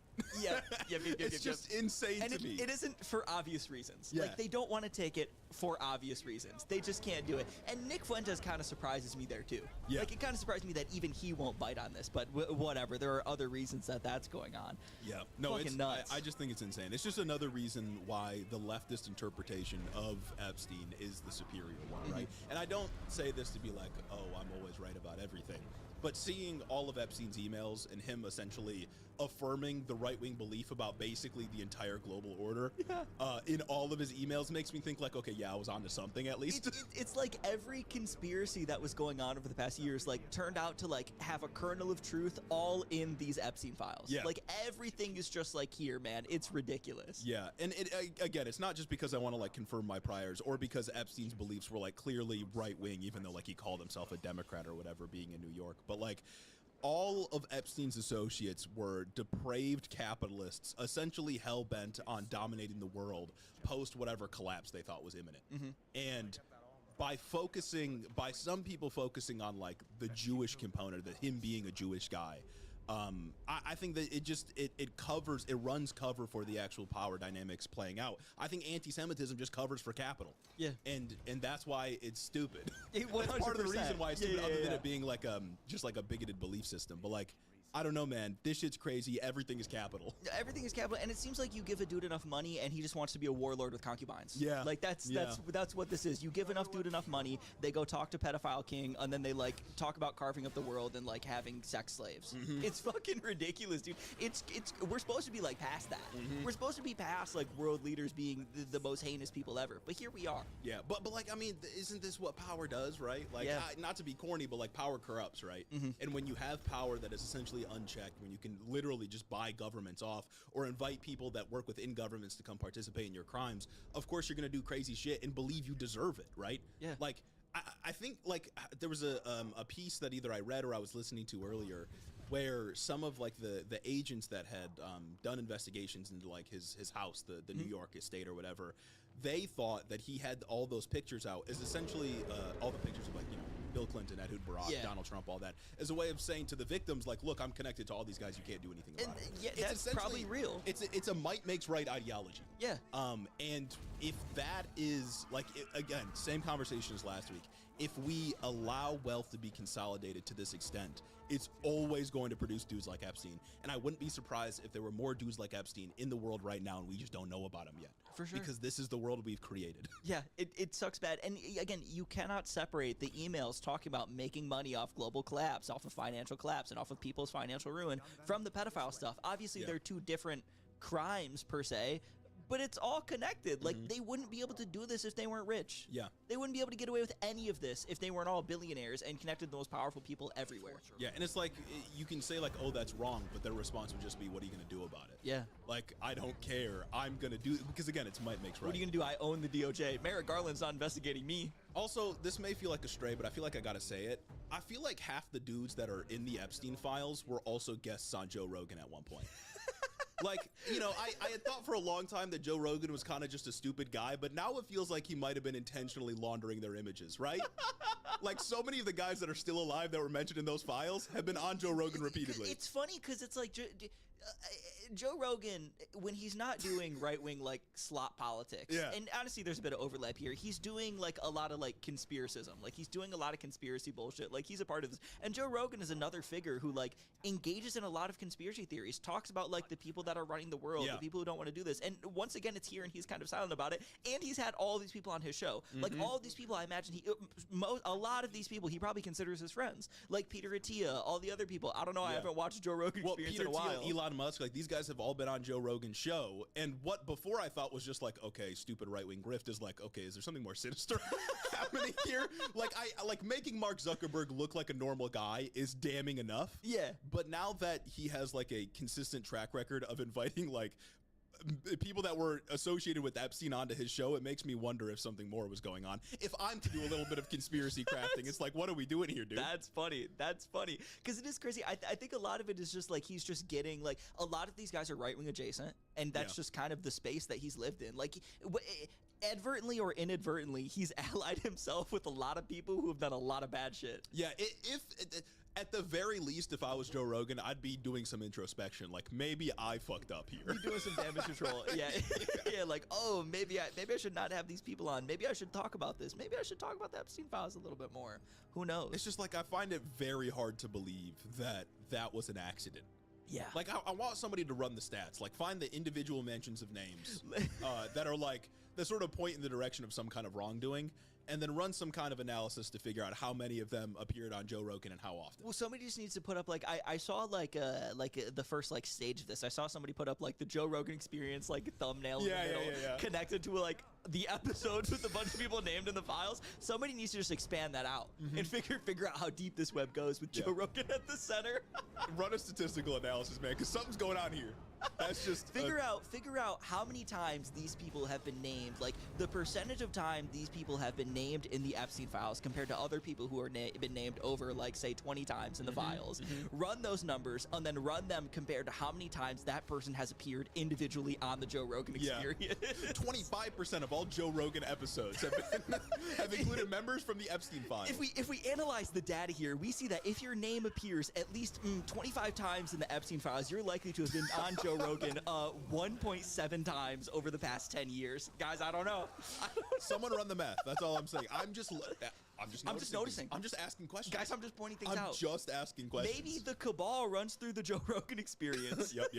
It's just insane to me. It isn't for obvious reasons. Yeah. Like, they don't want to take it for obvious reasons. They just can't do it. And Nick Fuentes kind of surprises me there, too. Yeah. Like, it kind of surprised me that even he won't bite on this, but whatever. There are other reasons that that's going on. Yeah. No, Fucking it's nuts. I just think it's insane. It's just another reason why the leftist interpretation of Epstein is the superior one, right? And I don't say this to be like, oh, I'm always right about everything. But seeing all of Epstein's emails and him essentially affirming the right-wing belief about basically the entire global order in all of his emails makes me think like, okay, yeah, I was onto something at least. It's like every conspiracy that was going on over the past years like turned out to like have a kernel of truth all in these Epstein files. Yeah. Like everything is just like here, man. It's ridiculous. Yeah, and again, it's not just because I want to like confirm my priors or because Epstein's beliefs were like clearly right-wing, even though like he called himself a Democrat or whatever being in New York. But like all of Epstein's associates were depraved capitalists, essentially hell-bent on dominating the world post whatever collapse they thought was imminent. And by some people focusing on like the Jewish component, that him being a Jewish guy, I think that it runs cover for the actual power dynamics playing out. I think anti-Semitism just covers for capital. Yeah. And that's why it's stupid. It That's part of the 100%. reason why it's stupid, Yeah, other than yeah. it being like just like a bigoted belief system. But like, I don't know, man. This shit's crazy. Everything is capital. Everything is capital, and it seems like you give a dude enough money, and he just wants to be a warlord with concubines. Yeah. Like that's what this is. You give enough dude enough money, they go talk to pedophile king, and then they like talk about carving up the world and like having sex slaves. It's fucking ridiculous, dude. It's we're supposed to be like past that. We're supposed to be past like world leaders being the most heinous people ever. But here we are. Yeah, but like, I mean, isn't this what power does, right? Like, not to be corny, but like power corrupts, right? And when you have power that is essentially unchecked, when you can literally just buy governments off or invite people that work within governments to come participate in your crimes, of course you're going to do crazy shit and believe you deserve it, right? Yeah. Like, I think like there was a piece that either I read or I was listening to earlier where some of like the agents that had done investigations into like his house, the New York estate or whatever, they thought that he had all those pictures out as essentially all the pictures of like, you know, Bill Clinton, Ed Hood Barack, Donald Trump, all that, as a way of saying to the victims, like, look, I'm connected to all these guys. You can't do anything about it. Yeah, that's probably real. It's a might makes right ideology. Yeah. And if that is, like, again, same conversation as last week, if we allow wealth to be consolidated to this extent, it's always going to produce dudes like Epstein. And I wouldn't be surprised if there were more dudes like Epstein in the world right now and we just don't know about them yet. For sure. Because this is the world we've created. Yeah, it sucks bad. And again, you cannot separate the emails talking about making money off global collapse, off of financial collapse, and off of people's financial ruin from the pedophile stuff. Obviously, they're two different crimes per se, but it's all connected. Like, they wouldn't be able to do this if they weren't rich. Yeah. They wouldn't be able to get away with any of this if they weren't all billionaires and connected to the most powerful people everywhere. Yeah, and it's like, you can say, like, oh, that's wrong, but their response would just be, what are you going to do about it? Yeah. Like, I don't care. I'm going to do it. Because, again, it's might makes right. What are you going to do? I own the DOJ. Merrick Garland's not investigating me. Also, this may feel like a stray, but I feel like I got to say it. I feel like half the dudes that are in the Epstein files were also guests on Joe Rogan at one point. Like, you know, I had thought for a long time that Joe Rogan was kind of just a stupid guy, but now it feels like he might have been intentionally laundering their images, right? Like, so many of the guys that are still alive that were mentioned in those files have been on Joe Rogan repeatedly. It's funny because it's like Joe Rogan, when he's not doing right-wing, like, slop politics, and honestly, there's a bit of overlap here, he's doing, like, a lot of, like, conspiracism. Like, he's doing a lot of conspiracy bullshit. Like, he's a part of this. And Joe Rogan is another figure who, like, engages in a lot of conspiracy theories, talks about, like, the people that are running the world, the people who don't want to do this. And once again, it's here and he's kind of silent about it. And he's had all these people on his show. Like, all of these people, I imagine a lot of these people he probably considers his friends. Like Peter Attia, all the other people. I don't know. I haven't watched Joe Rogan Experience in a while. Peter Attia, Elon Musk, like, these guys have all been on Joe Rogan's show. And what before I thought was just like, okay, stupid right-wing grift is like, okay, is there something more sinister happening here? Like, I like making Mark Zuckerberg look like a normal guy is damning enough. Yeah. But now that he has, like, a consistent track record of inviting, like, people that were associated with Epstein onto his show, it makes me wonder if something more was going on. If I'm to do a little bit of conspiracy crafting, it's like, what are we doing here, dude? That's funny. That's funny. Because it is crazy. I think a lot of it is just like he's just getting, like, a lot of these guys are right-wing adjacent, and that's just kind of the space that he's lived in. Like, advertently or inadvertently, he's allied himself with a lot of people who have done a lot of bad shit. Yeah, at the very least, if I was Joe Rogan, I'd be doing some introspection. Like, maybe I fucked up here. You're doing some damage control. Yeah. Yeah, like, oh, maybe I should not have these people on. Maybe I should talk about this. Maybe I should talk about the Epstein files a little bit more. Who knows? It's just like, I find it very hard to believe that that was an accident. Yeah. Like, I want somebody to run the stats. Like, find the individual mentions of names that are, like, that sort of point in the direction of some kind of wrongdoing, and then run some kind of analysis to figure out how many of them appeared on Joe Rogan and how often. Well, somebody just needs to put up, like, I saw, like the first, like, stage of this. I saw somebody put up, like, the Joe Rogan Experience, like, thumbnail in the middle, connected to, like, the episodes with a bunch of people named in the files. Somebody needs to just expand that out and figure out how deep this web goes with Joe Rogan at the center. Run a statistical analysis, man, because something's going on here. That's just figure out how many times these people have been named, like the percentage of time these people have been named in the Epstein files compared to other people who are been named over, like, say 20 times in the files. Run those numbers and then run them compared to how many times that person has appeared individually on the Joe Rogan Experience. 25% of all Joe Rogan episodes have included members from the Epstein files. If we analyze the data here, we see that if your name appears at least 25 times in the Epstein files, you're likely to have been on Joe Rogan 1.7 times over the past 10 years. Guys, I don't know. Someone run the math. That's all I'm saying. I'm just noticing. I'm just asking questions. Guys, I'm just pointing things out. I'm just asking questions. Maybe the cabal runs through the Joe Rogan Experience. Yep.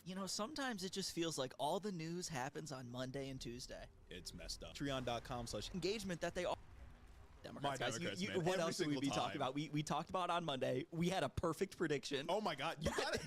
You know, sometimes it just feels like all the news happens on Monday and Tuesday. It's messed up. Patreon.com/engagement that they all... Democrats, guys. Man. What else would we be talking about? We talked about on Monday. We had a perfect prediction. Oh my God!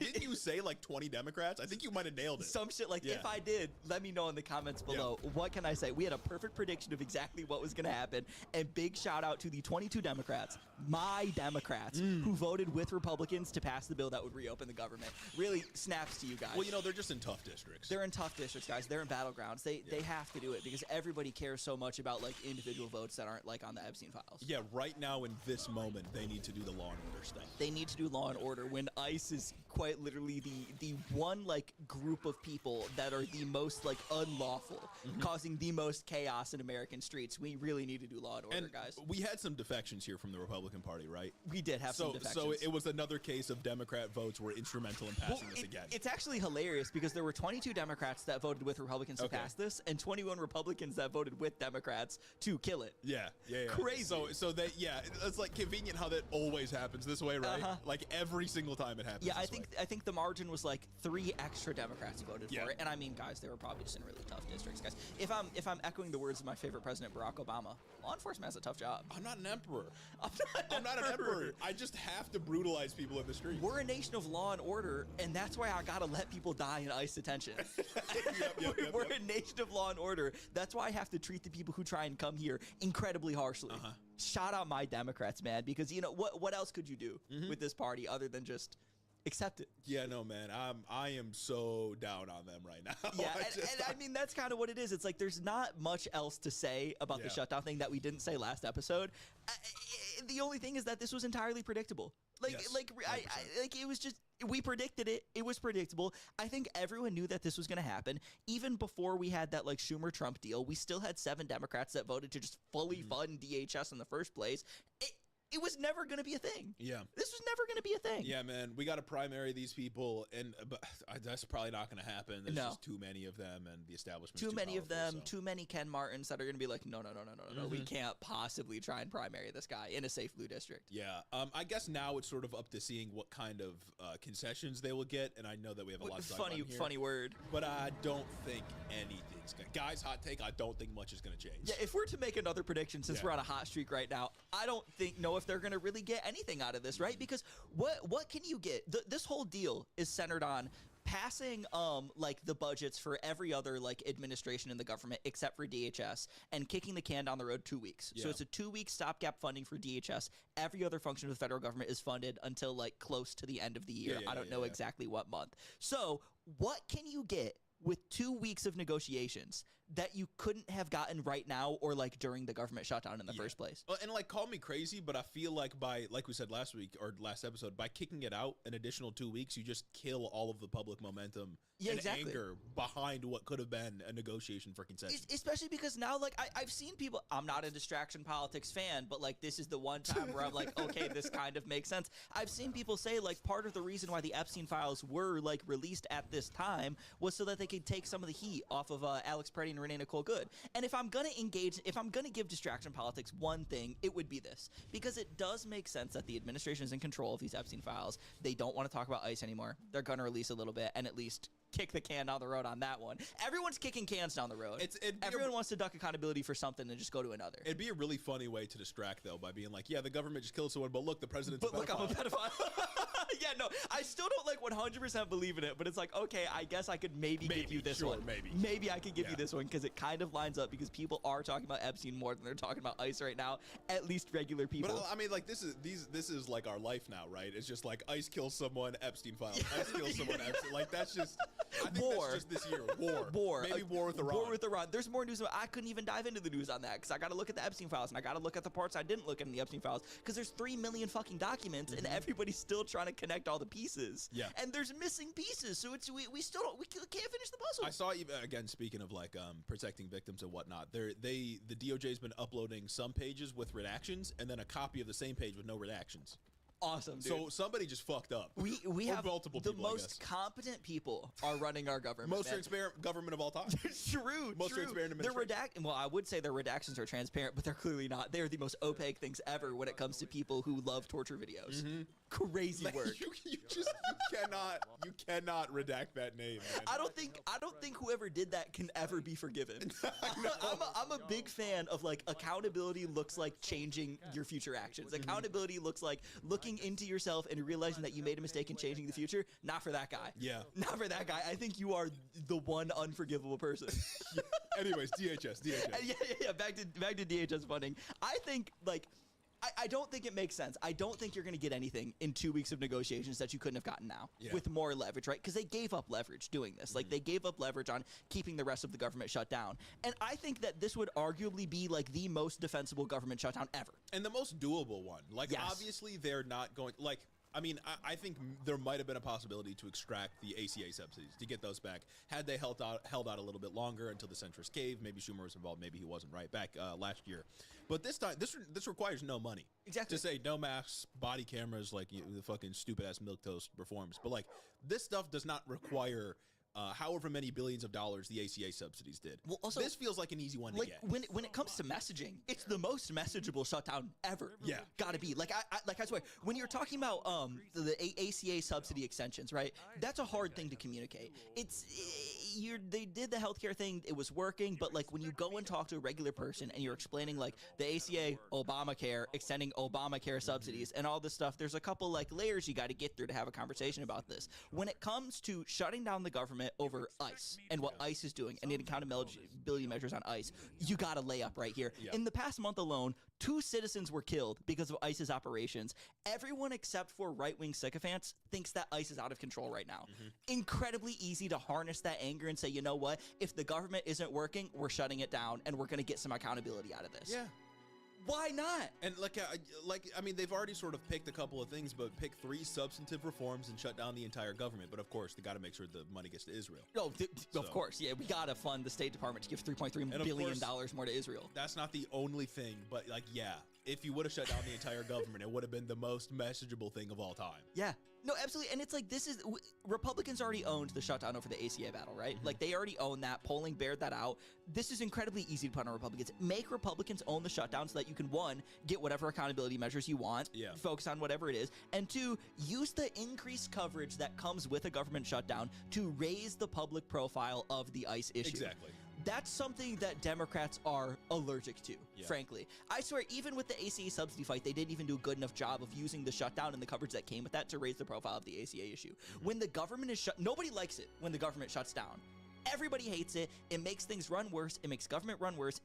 Didn't you say like 20 Democrats? I think you might have nailed it. Some shit like if I did, let me know in the comments below. What can I say? We had a perfect prediction of exactly what was going to happen. And big shout out to the 22 Democrats, my Democrats, who voted with Republicans to pass the bill that would reopen the government. Really snaps to you guys. Well, you know, they're just in tough districts. They're in tough districts, guys. They're in battlegrounds. They have to do it because everybody cares so much about, like, individual votes that aren't, like, on the Epstein Epstein files. Yeah, right now in this moment, they need to do the Law and Order stuff. They need to do Law and Order when ICE is quite literally the one like group of people that are the most like unlawful, causing the most chaos in American streets. We really need to do Law and Order, guys. We had some defections here from the Republican Party, right? We did have some defections. So it was another case of Democrat votes were instrumental in passing this again. It's actually hilarious because there were 22 Democrats that voted with Republicans to pass this, and 21 Republicans that voted with Democrats to kill it. Yeah. Crazy. So that it's like convenient how that always happens this way, right? Like every single time it happens. Yeah, this I think the margin was like 3 extra Democrats who voted for it, and I mean, guys, they were probably just in really tough districts, guys. If I'm echoing the words of my favorite president, Barack Obama, law enforcement has a tough job. I'm not an emperor. I'm not an emperor. I just have to brutalize people in the street. We're a nation of law and order, and that's why I gotta let people die in ICE detention. We're a nation of law and order. That's why I have to treat the people who try and come here incredibly harshly. Shout out my Democrats, man, because you know what else could you do with this party other than just accept it? Yeah, no, man. I am so down on them right now. Yeah, and I mean, that's kind of what it is. It's like there's not much else to say about the shutdown thing that we didn't say last episode. The only thing is that this was entirely predictable. It was just, we predicted it. It was predictable. I think everyone knew that this was going to happen. Even before we had that like Schumer-Trump deal, we still had 7 Democrats that voted to just fully fund DHS in the first place. It was never going to be a thing. Yeah. This was never going to be a thing. Yeah, man. We got to primary these people, but that's probably not going to happen. There's just too many of them, and the establishment too many of them, too many Ken Martins that are going to be like, no, we can't possibly try and primary this guy in a safe blue district. Yeah. I guess now it's sort of up to seeing what kind of concessions they will get, and I know that we have a lot of time here. Funny word. But I don't think anything's going to... Guys, hot take, I don't think much is going to change. Yeah, if we're to make another prediction, since we're on a hot streak right now, I don't know if they're going to really get anything out of this, right? Because what can you get? This whole deal is centered on passing like the budgets for every other like administration in the government except for DHS and kicking the can down the road 2 weeks. So it's a 2-week stopgap funding for DHS. Every other function of the federal government is funded until like close to the end of the year. I don't know exactly what month. So what can you get with 2 weeks of negotiations that you couldn't have gotten right now or like during the government shutdown in the first place? Well, and like, call me crazy, but I feel like like we said last week or last episode, by kicking it out an additional 2 weeks, you just kill all of the public momentum and anger behind what could have been a negotiation for concessions. Especially because now, like, I've seen people, I'm not a distraction politics fan, but like this is the one time where I'm like, okay, this kind of makes sense. I've seen people say like part of the reason why the Epstein files were like released at this time was so that they could take some of the heat off of Alex Preddy and Renee Nicole Good. And if I'm going to give distraction politics one thing, it would be this. Because it does make sense that the administration is in control of these Epstein files. They don't want to talk about ICE anymore. They're going to release a little bit and at least kick the can down the road on that one. Everyone's kicking cans down the road. Everyone wants to duck accountability for something and just go to another. It'd be a really funny way to distract, though, by being like, yeah, the government just killed someone, but look, the president's a pedophile. Look, I'm a pedophile. Yeah, no, I still don't like 100% believe in it, but it's like, okay, I guess I could maybe give you this one. Maybe I could give you this one because it kind of lines up because people are talking about Epstein more than they're talking about ICE right now, at least regular people. But I mean, like, this is like our life now, right? It's just like ICE kills someone, Epstein files. ICE kills someone, Epstein. Like, that's just... I think war. That's just this year. War. Maybe war with Iran. War with Iran. There's more news. I couldn't even dive into the news on that because I got to look at the Epstein files and I got to look at the parts I didn't look at in the Epstein files because there's 3 million fucking documents and everybody's still trying to connect all the pieces. Yeah. And there's missing pieces, so it's we still don't, we can't finish the puzzle. I saw, again, speaking of like protecting victims and whatnot, the DOJ's been uploading some pages with redactions and then a copy of the same page with no redactions. Awesome, dude. So somebody just fucked up. We have multiple the people, most competent people are running our government. Most transparent government of all time. True. Most transparent administration. Well, I would say their redactions are transparent, but they're clearly not. They're the most opaque things ever when it comes to people who love torture videos. Crazy work. You cannot redact that name, man. I don't think whoever did that can ever be forgiven. I'm a big fan of like accountability looks like changing your future actions. Accountability looks like looking into yourself and realizing that you made a mistake in changing the future. Not for that guy. Yeah. Not for that guy. I think you are the one unforgivable person. Anyways, DHS. Yeah. Back to DHS funding. I think I don't think it makes sense. I don't think you're going to get anything in 2 weeks of negotiations that you couldn't have gotten now with more leverage, right? Because they gave up leverage doing this. Like, they gave up leverage on keeping the rest of the government shut down. And I think that this would arguably be, like, the most defensible government shutdown ever. And the most doable one. Like, obviously, they're not going... Like, I mean, I think there might have been a possibility to extract the ACA subsidies, to get those back, had they held out a little bit longer until the centrist caved. Maybe Schumer was involved, maybe he wasn't, right, back last year. But this time, this requires no money. Exactly. To say no masks, body cameras, like the fucking stupid-ass milquetoast reforms. But, like, this stuff does not require... however many billions of dollars the ACA subsidies did. Well, also, this feels like an easy one to get. When it comes to messaging, it's the most messageable shutdown ever. Yeah, gotta be. Like I swear, when you're talking about the ACA subsidy extensions, right? That's a hard thing to communicate. They did the healthcare thing, it was working, but like when you go and talk to a regular person and you're explaining like the ACA, Obamacare, extending Obamacare subsidies, and all this stuff, there's a couple like layers you got to get through to have a conversation about this. When it comes to shutting down the government over ICE and what ICE is doing and the accountability measures on ICE, you got to lay up right here. In the past month alone, 2 citizens were killed because of ICE's operations. Everyone except for right-wing sycophants thinks that ICE is out of control right now. Incredibly easy to harness that anger and say, you know what? If the government isn't working, we're shutting it down and we're going to get some accountability out of this. Yeah. Why not? And I mean, they've already sort of picked a couple of things, but pick 3 substantive reforms and shut down the entire government. But of course, they got to make sure the money gets to Israel. Oh, of course, yeah, we got to fund the State Department to give $3.3 billion more to Israel. That's not the only thing, but like, yeah, if you would have shut down the entire government, it would have been the most messageable thing of all time. Yeah, no, absolutely. And it's like, Republicans already owned the shutdown over the ACA battle, right? Like, they already own that. Polling bared that out. This is incredibly easy to put on Republicans. Make Republicans own the shutdown so that you can, 1, get whatever accountability measures you want, focus on whatever it is, and 2, use the increased coverage that comes with a government shutdown to raise the public profile of the ICE issue. Exactly. That's something that Democrats are allergic to, frankly. I swear, even with the ACA subsidy fight, they didn't even do a good enough job of using the shutdown and the coverage that came with that to raise the profile of the ACA issue. When the government is nobody likes it when the government shuts down. Everybody hates it. It makes things run worse. It makes government run worse.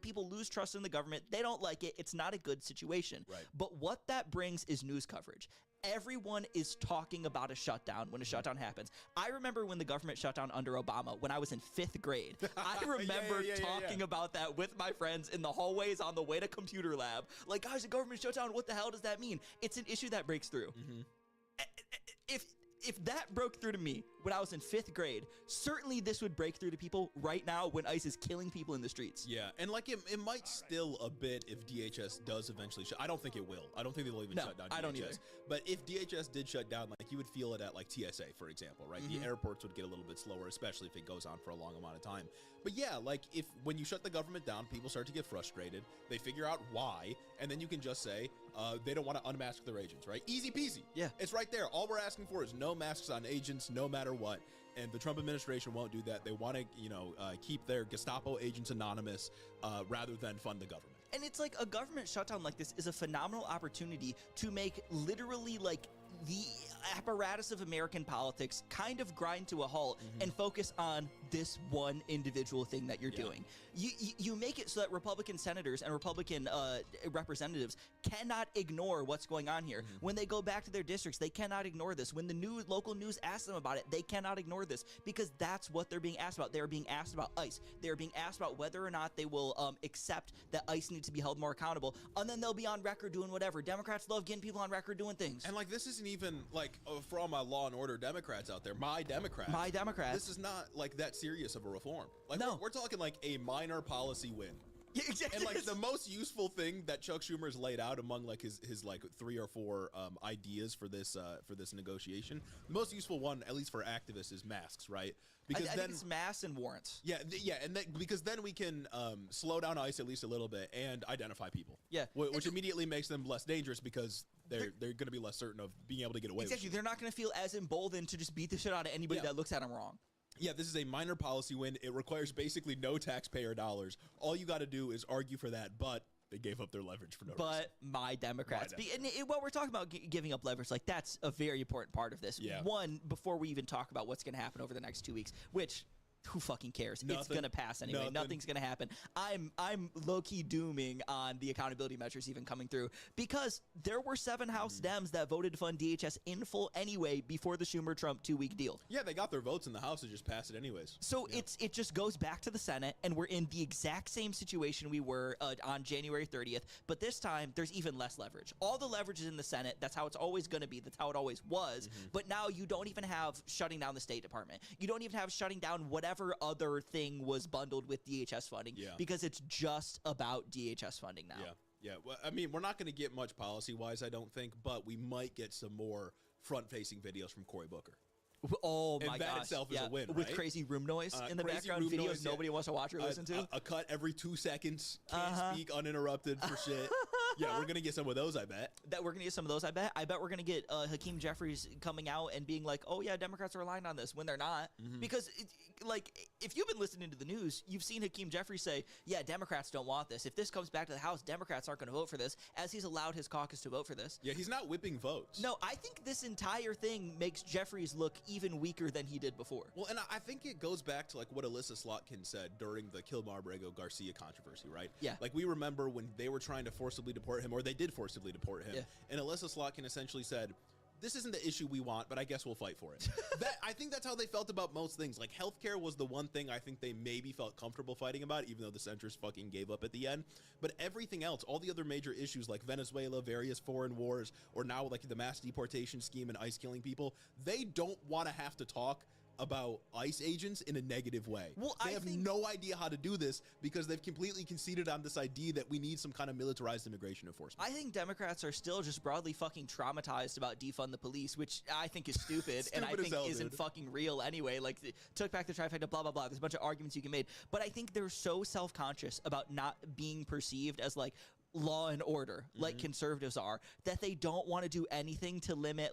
People lose trust in the government. They don't like it. It's not a good situation. Right. But what that brings is news coverage. Everyone is talking about a shutdown when a shutdown happens. I remember when the government shut down under Obama when I was in 5th grade. I remember talking about that with my friends in the hallways on the way to computer lab. Like, guys, the government shut down. What the hell does that mean? It's an issue that breaks through. If that broke through to me when I was in 5th grade, certainly this would break through to people right now when ICE is killing people in the streets. Yeah, and like it might still a bit if DHS does eventually shut. I don't think it will. I don't think they'll even shut down DHS. I don't either. But if DHS did shut down, like you would feel it at like TSA, for example, right? The airports would get a little bit slower, especially if it goes on for a long amount of time. But yeah, like when you shut the government down, people start to get frustrated. They figure out why, and then you can just say they don't want to unmask their agents, right? Easy peasy. Yeah. It's right there. All we're asking for is no masks on agents, no matter what. And the Trump administration won't do that. They want to, keep their Gestapo agents anonymous rather than fund the government. And it's like a government shutdown like this is a phenomenal opportunity to make literally like the apparatus of American politics kind of grind to a halt and focus on this one individual thing that you're doing. You make it so that Republican senators and Republican representatives cannot ignore what's going on here. When they go back to their districts, they cannot ignore this. When the local news asks them about it, they cannot ignore this because that's what they're being asked about. They're being asked about ICE. They're being asked about whether or not they will accept that ICE needs to be held more accountable, and then they'll be on record doing whatever. Democrats love getting people on record doing things. And like this isn't even like for all my Law and Order Democrats out there, my Democrats, this is not like that serious of a reform. Like we're talking like a minor policy win. Yeah, exactly. And like the most useful thing that Chuck Schumer's laid out among like his like 3 or 4 ideas for this negotiation, the most useful one, at least for activists, is masks, right? Because I think it's masks and warrants. Yeah, and because then we can slow down ICE at least a little bit and identify people. Yeah, which immediately makes them less dangerous because they're going to be less certain of being able to get away. Exactly, with they're not going to feel as emboldened to just beat the shit out of anybody that looks at them wrong. Yeah, this is a minor policy win. It requires basically no taxpayer dollars. All you got to do is argue for that, but they gave up their leverage for no reason. But my Democrats. And what we're talking about giving up leverage, like that's a very important part of this. Yeah. One, before we even talk about what's going to happen over the next 2 weeks, which who fucking cares? It's Nothing. gonna pass anyway. Nothing. Nothing's gonna happen. I'm low-key dooming on the accountability measures even coming through because there were 7 House Dems that voted to fund DHS in full anyway before the Schumer-Trump 2-week deal. Yeah, they got their votes in the House to just pass it anyways. So it just goes back to the Senate, and we're in the exact same situation we were on January 30th, but this time there's even less leverage. All the leverage is in the Senate. That's how it's always going to be. That's how it always was. But now you don't even have shutting down the State Department. You don't even have shutting down whatever other thing was bundled with DHS funding because it's just about DHS funding now. Yeah. Well, I mean, we're not going to get much policy-wise, I don't think, but we might get some more front-facing videos from Cory Booker. Oh my and gosh. that itself is a win, With right? crazy room noise in the crazy background, room videos noise, nobody wants to watch or listen to. A cut every 2 seconds, can't speak uninterrupted for shit. Yeah, we're going to get some of those, I bet. That we're going to get some of those, I bet. I bet we're going to get Hakeem Jeffries coming out and being like, oh, yeah, Democrats are aligned on this when they're not. Because, if you've been listening to the news, you've seen Hakeem Jeffries say, yeah, Democrats don't want this. If this comes back to the House, Democrats aren't going to vote for this, as he's allowed his caucus to vote for this. Yeah, he's not whipping votes. No, I think this entire thing makes Jeffries look even weaker than he did before. Well, and I think it goes back to, what Alyssa Slotkin said during the Kilmar-Borrego-Garcia controversy, right? Yeah. We remember when they were trying to forcibly deport him, or they did forcibly deport him, and Alyssa Slotkin essentially said, this isn't the issue we want, but I guess we'll fight for it. I think that's how they felt about most things. Healthcare was the one thing I think they maybe felt comfortable fighting about, even though the centrists fucking gave up at the end. But everything else, all the other major issues like Venezuela, various foreign wars, or now the mass deportation scheme and ICE killing people, they don't want to have to talk about ICE agents in a negative way. Well, they have no idea how to do this because they've completely conceded on this idea that we need some kind of militarized immigration enforcement. I think Democrats are still just broadly fucking traumatized about defund the police, which I think is stupid and I think isn't fucking real anyway. Took back the trifecta, blah, blah, blah. There's a bunch of arguments you can make. But I think they're so self-conscious about not being perceived as law and order like conservatives are, that they don't want to do anything to limit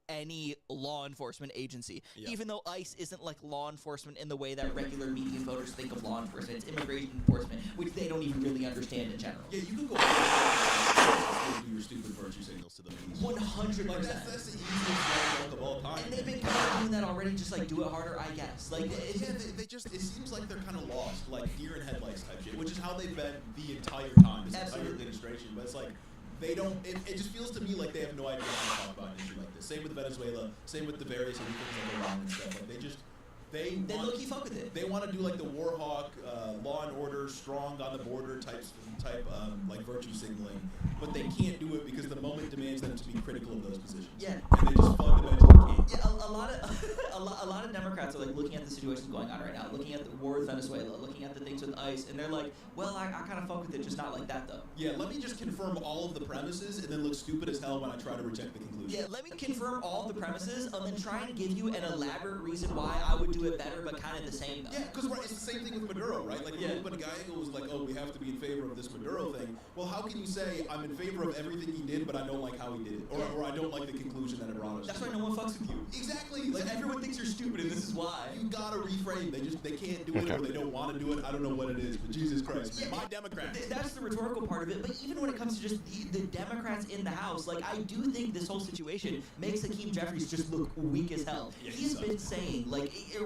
any law enforcement agency, even though ICE isn't law enforcement in the way that regular median voters think of law enforcement. It's immigration enforcement, which they don't even really understand in general. Yeah, you can go and do your stupid virtue signals to the police. 100%. That's the easiest way of all time. And they've been kind of doing that already, just do it harder, I guess. It seems like they're kind of lost, deer in headlights type shit, which is how they've been the entire time, this entire administration. But it's they don't, it just feels to me like they have no idea how to talk about an issue like this. Same with Venezuela, same with the various other things Iran and stuff. They low-key fuck with it. They want to do the war hawk, law and order, strong on the border type virtue signaling, but they can't do it because the moment demands them to be critical of those positions. Yeah, and they just fundamentally can't. Yeah, a lot of Democrats are looking at the situations going on right now, looking at the war with Venezuela, looking at the things with ICE, and they're like, well, I kind of fuck with it, just not like that though. Yeah, let me just confirm all of the premises and then look stupid as hell when I try to reject the conclusion. Yeah, let me confirm all the premises and then try and give you an elaborate reason why I would do it better, but kind of the same though. Yeah, because it's the same thing with Maduro, right? When Gallego was oh, we have to be in favor of this Maduro thing. Well, how can you say I'm in favor of everything he did, but I don't like how he did it, or I don't like the conclusion that it brought us? That's why no one fucks with you. Exactly. Everyone thinks you're stupid, and this is why. You gotta reframe. They can't do it, or they don't want to do it. I don't know what it is, but Jesus Christ, my Democrats. That's the rhetorical part of it. But even when it comes to just the Democrats in the House, I do think this whole situation makes Hakeem Jeffries just look weak as hell. Yeah, He's been saying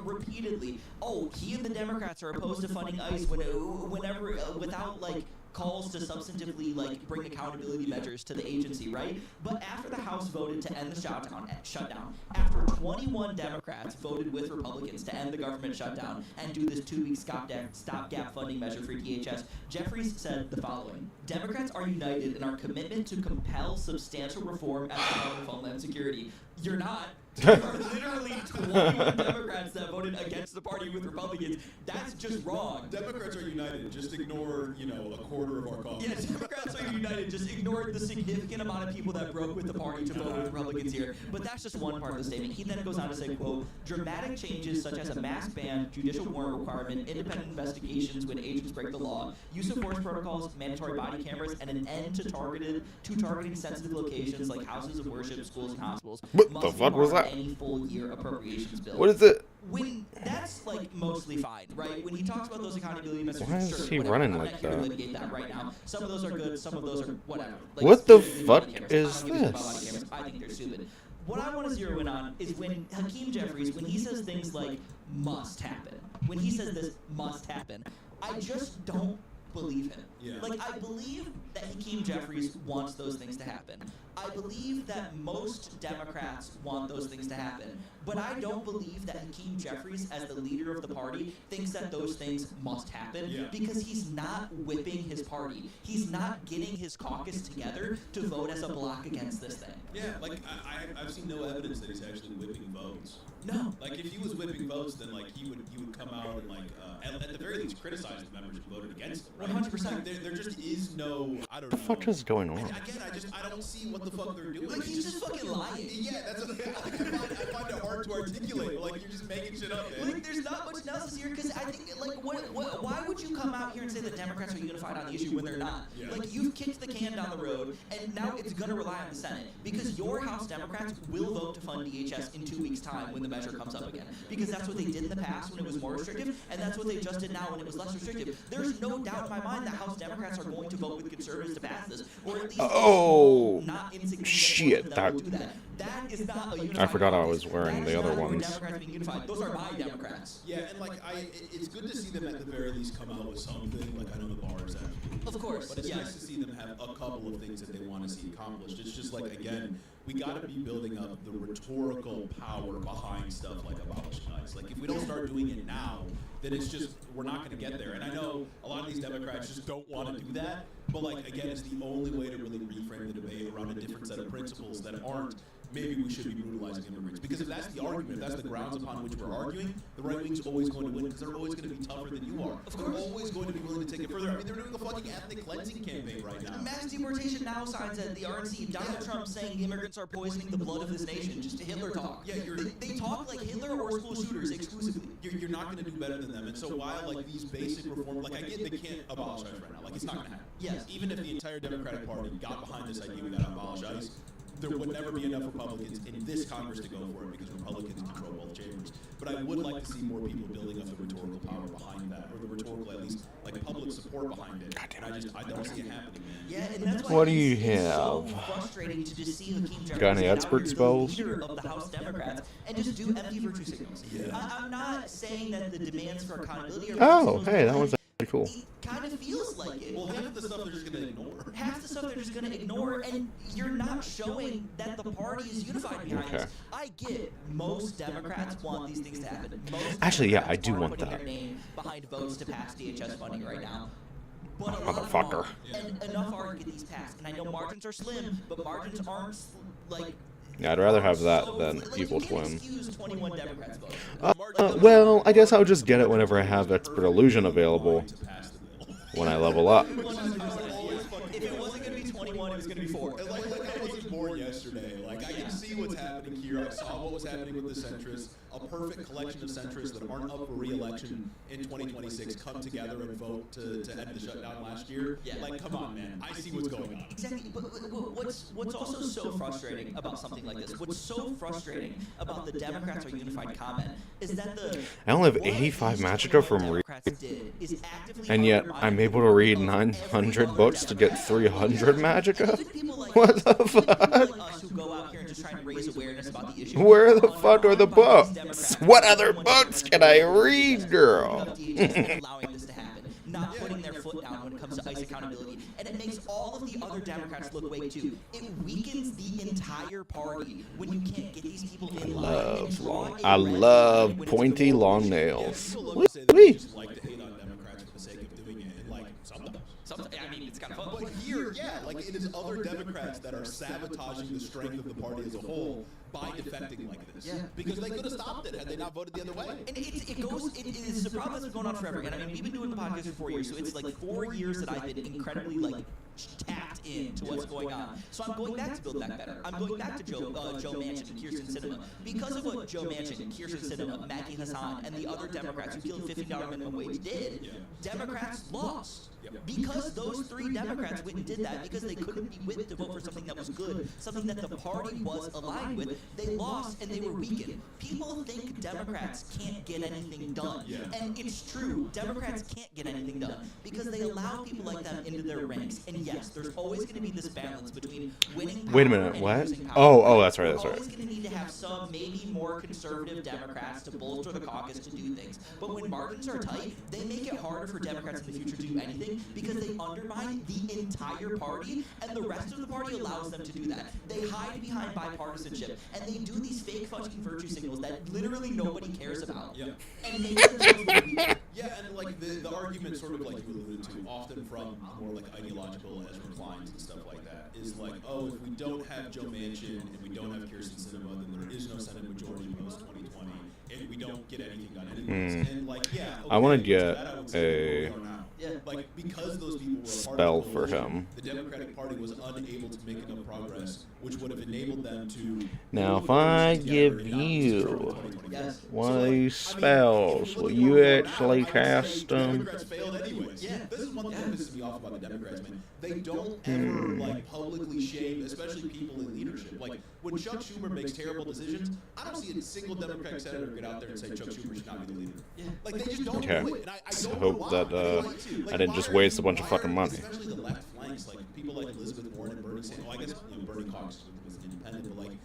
repeatedly, oh, he and the Democrats are opposed to funding ICE whenever without calls to substantively bring accountability measures to the agency, right? But after the House voted to end the shutdown, after 21 Democrats voted with Republicans to end the government shutdown and do this 2-week stopgap funding measure for DHS, Jeffries said the following: Democrats are united in our commitment to compel substantial reform at the Department of Homeland Security. You're not. There are literally 21 Democrats that voted against the party with Republicans. That's just wrong. Democrats are united. Just ignore, a quarter of our caucus. Yeah, Democrats are united. Just ignore the significant amount of people that broke with the party to vote with Republicans here. But that's just one part of the statement. He then goes on to say, quote, dramatic changes such as a mask ban, judicial warrant requirement, independent investigations when agents break the law, use of force protocols, mandatory body cameras, and an end to targeting sensitive locations like houses of worship, schools, and hospitals. What the fuck was that? Any full-year appropriations bill. What is it? When that's mostly fine, right? When he talks about those accountability messages, Why is he running like that? I'm not here to litigate that right now. Some of those are good, some of those are whatever. What the fuck is this? I think they're stupid. What I want to zero in on is when Hakeem Jeffries, when he says things like must happen, when he says this must happen, I just don't believe him. Yeah. Like, I believe that Hakeem Jeffries wants those things to happen. I believe that most Democrats want those things to happen. But I don't believe that Hakeem Jeffries, as the leader of the party, thinks that those things must happen because he's not whipping his party. He's not getting his caucus together to vote as a block against this thing. Yeah, like I've seen no evidence that he's actually whipping votes. No. Like if he was whipping votes, then like he would come out and like at the very least criticize the members who voted against him. Right? 100%. There just is no. I don't What the know. fuck is going on? Again, I don't see what the fuck they're doing. Like, he's just fucking lying. Yeah, that's what I find it hard to articulate. Like you're just making shit up, man. Like, there's not much analysis here because I think, like, why would you come out here and say that Democrats are unified on the issue when they're not? Yeah. Like, you've kicked the can down the road, and now it's going to rely on the Senate because your House Democrats will vote to fund DHS in 2 weeks' time when the measure comes up again. Because that's what they did in the past when it was more restrictive, and that's what they just did now when it was less restrictive. There's no doubt in my mind that House Democrats are going to vote with conservatives to pass this, or at least not insignificant shit, that will do that. That is not a unified I forgot I was caucus. wearing That the is other not where ones. Democrats being unified. Those are my Democrats. Yeah, and like it's good to see them at the very least come out with something. Like I know the bar is actually, Of course, but it's yes. nice to see them have a couple of things that they want to see accomplished. It's just like again, we got to be building up the rhetorical power behind stuff like abolish ICE. Like if we don't start doing it now, then it's just we're not going to get there. And I know a lot of these Democrats just don't want to do that. But like again, it's the only way to really reframe the debate around a different set of principles that aren't. Maybe we should be brutalizing immigrants. Because if that's the argument, if that's the grounds upon which we're arguing, the right wing's always going to win because they're always going to be tougher than you are. Of They're course. always going to be willing to take it further. I mean, they're doing a fucking ethnic cleansing campaign right now. Mass deportation now signs at the RNC. Donald Trump saying the immigrants are poisoning the blood of this nation. Just a Hitler talk. Yeah, they talk like Hitler or school shooters exclusively. You're not going to do better than them. And so while like these basic reforms, like I get they can't abolish ICE right now. Like it's not going to happen. Yes. Even if the entire Democratic Party got behind this idea we got to abolish ICE, there would never be enough Republicans in this Congress to go for it because Republicans control both chambers. But I would like to see more people building up the rhetorical power behind that, or the rhetorical, at least, like public support behind it. And I don't see it happening, man. Yeah, and that's why What do you it's so have? frustrating to just see Hakeem Jeffries Got any get out expert here, spells? the leader of the House Democrats, and just do empty virtue signals. Yeah. I'm not saying that the demands for accountability are Oh, hey, that was actually cool. It kind of feels like it. Well, half of the stuff they're just going to ignore. Half the stuff they're just going to ignore, and you're not showing that the party is unified behind Okay. this. I get most Democrats want these things to happen. Most Actually, yeah, I Democrats do are want putting that. their name behind votes to pass DHS funding right now. But a lot of them Motherfucker. aren't, and enough are to get these passed. And I know margins are slim, but margins aren't like. Yeah, I'd rather have that so, than like, Evil you can't Twin. excuse 21 Democrats voting. Well, I guess I'll just get it whenever I have Expert Illusion available To pass the bill. when I level up. 100%. If it wasn't going to be 21, it was going to be 4. And like I wasn't born yesterday. Like I can see what's happening here. I saw what was happening with the centrists. A perfect collection of centrists that aren't up for re-election in 2026 come together and vote to end the shutdown last year. Yeah. Like, come on, man. I see what's going on. Exactly, but what's also so frustrating about something like this, what's so frustrating about the Democrats are unified comment, is that the I only have what 85 these magicka 21 from reading, Democrats did is actively and yet undermine I'm able to read every 900 other books to get Democrat. 300 magicka? Even people like What the even people fuck? like us who go out here and just try and raise awareness about the issue. Where the are fuck are the bound by these books? Democrats. What other 21 books Democrats can I voting read, DHS, girl? voting DHS and allowing this to happen, not putting their foot down when it comes to ICE accountability, and it makes all of the other Democrats look weak too. It weakens the entire party when you can't get these people in line and draw a I red love line when it's pointy going long on. nails. People love to say that Wee. they just like to hate on Democrats for the sake of doing it, and like sometimes. I mean, it's kind of fun. But here, yeah, like it is other Democrats that are sabotaging the strength of the party as a whole by defecting like this. Yeah. Because they could have stopped it had they not voted the other way. And it is a problem that's been going on forever. And I mean, we've been doing the podcast for 4 years, so it's like 4 years that I've been incredibly like tapped into what's going on. So I'm going back to Build Back Better. I'm going back to Joe Manchin and Kirsten Sinema. Because of what Joe Manchin, Kirsten Sinema, Maggie Hassan, and the other Democrats who killed $50 minimum wage did, Democrats lost. Because those 3 Democrats went and did that, because they couldn't be whipped to vote for something that was good, something that the party was aligned with, they lost and they were weakened. People think Democrats can't get anything done. And it's true, Democrats can't get anything done because they allow people like them into their ranks. And yes, there's always always going to be this balance between winning power Wait a minute, and what? losing power. Oh, that's right, that's We're right. always going to need to have some maybe more conservative Democrats to bolster the caucus to do things. But when margins are tight, they make it harder for Democrats in the future to do anything because they undermine the entire party, and the rest of the party allows them to do that. They hide behind bipartisanship, and they do these fake fucking virtue signals that literally nobody cares about. Yeah. And make themselves look weak. Yeah, and like the argument, sort of like you alluded to, often from more like ideological Ezra Kleins and stuff like that, is like, oh, if we don't have Joe Manchin and we don't have Kirsten Sinema, then there is no Senate majority post 2020, and we don't get anything done anyways. And like, yeah, okay, I want to that get I would say a we are now. Like, because those people were a part spell of the for coalition, him. the Democratic Party was unable to make enough progress, which would have enabled them to. Now, if pull the I coalition give together and not destroy you the 2020. Yes. one So, of like, these I mean, spells, if will look you at where we're actually now, I would say cast them? Democrats failed anyways. Yeah. This is one thing that pisses me off about the Democrats, man. They don't ever like publicly shame, especially people in leadership. Like when Chuck Schumer makes terrible decisions, I don't see a single Democratic senator get out there and say Chuck Schumer should not be the leader. Yeah. Like they just don't Okay. do it. And I So don't hope know why. that, They like to. Like, I didn't why just are- waste a bunch of why fucking are- money. Especially the left flanks, like people like Elizabeth Warren and Bernie Sanders. Well, I guess Bernie Cox was independent, but like,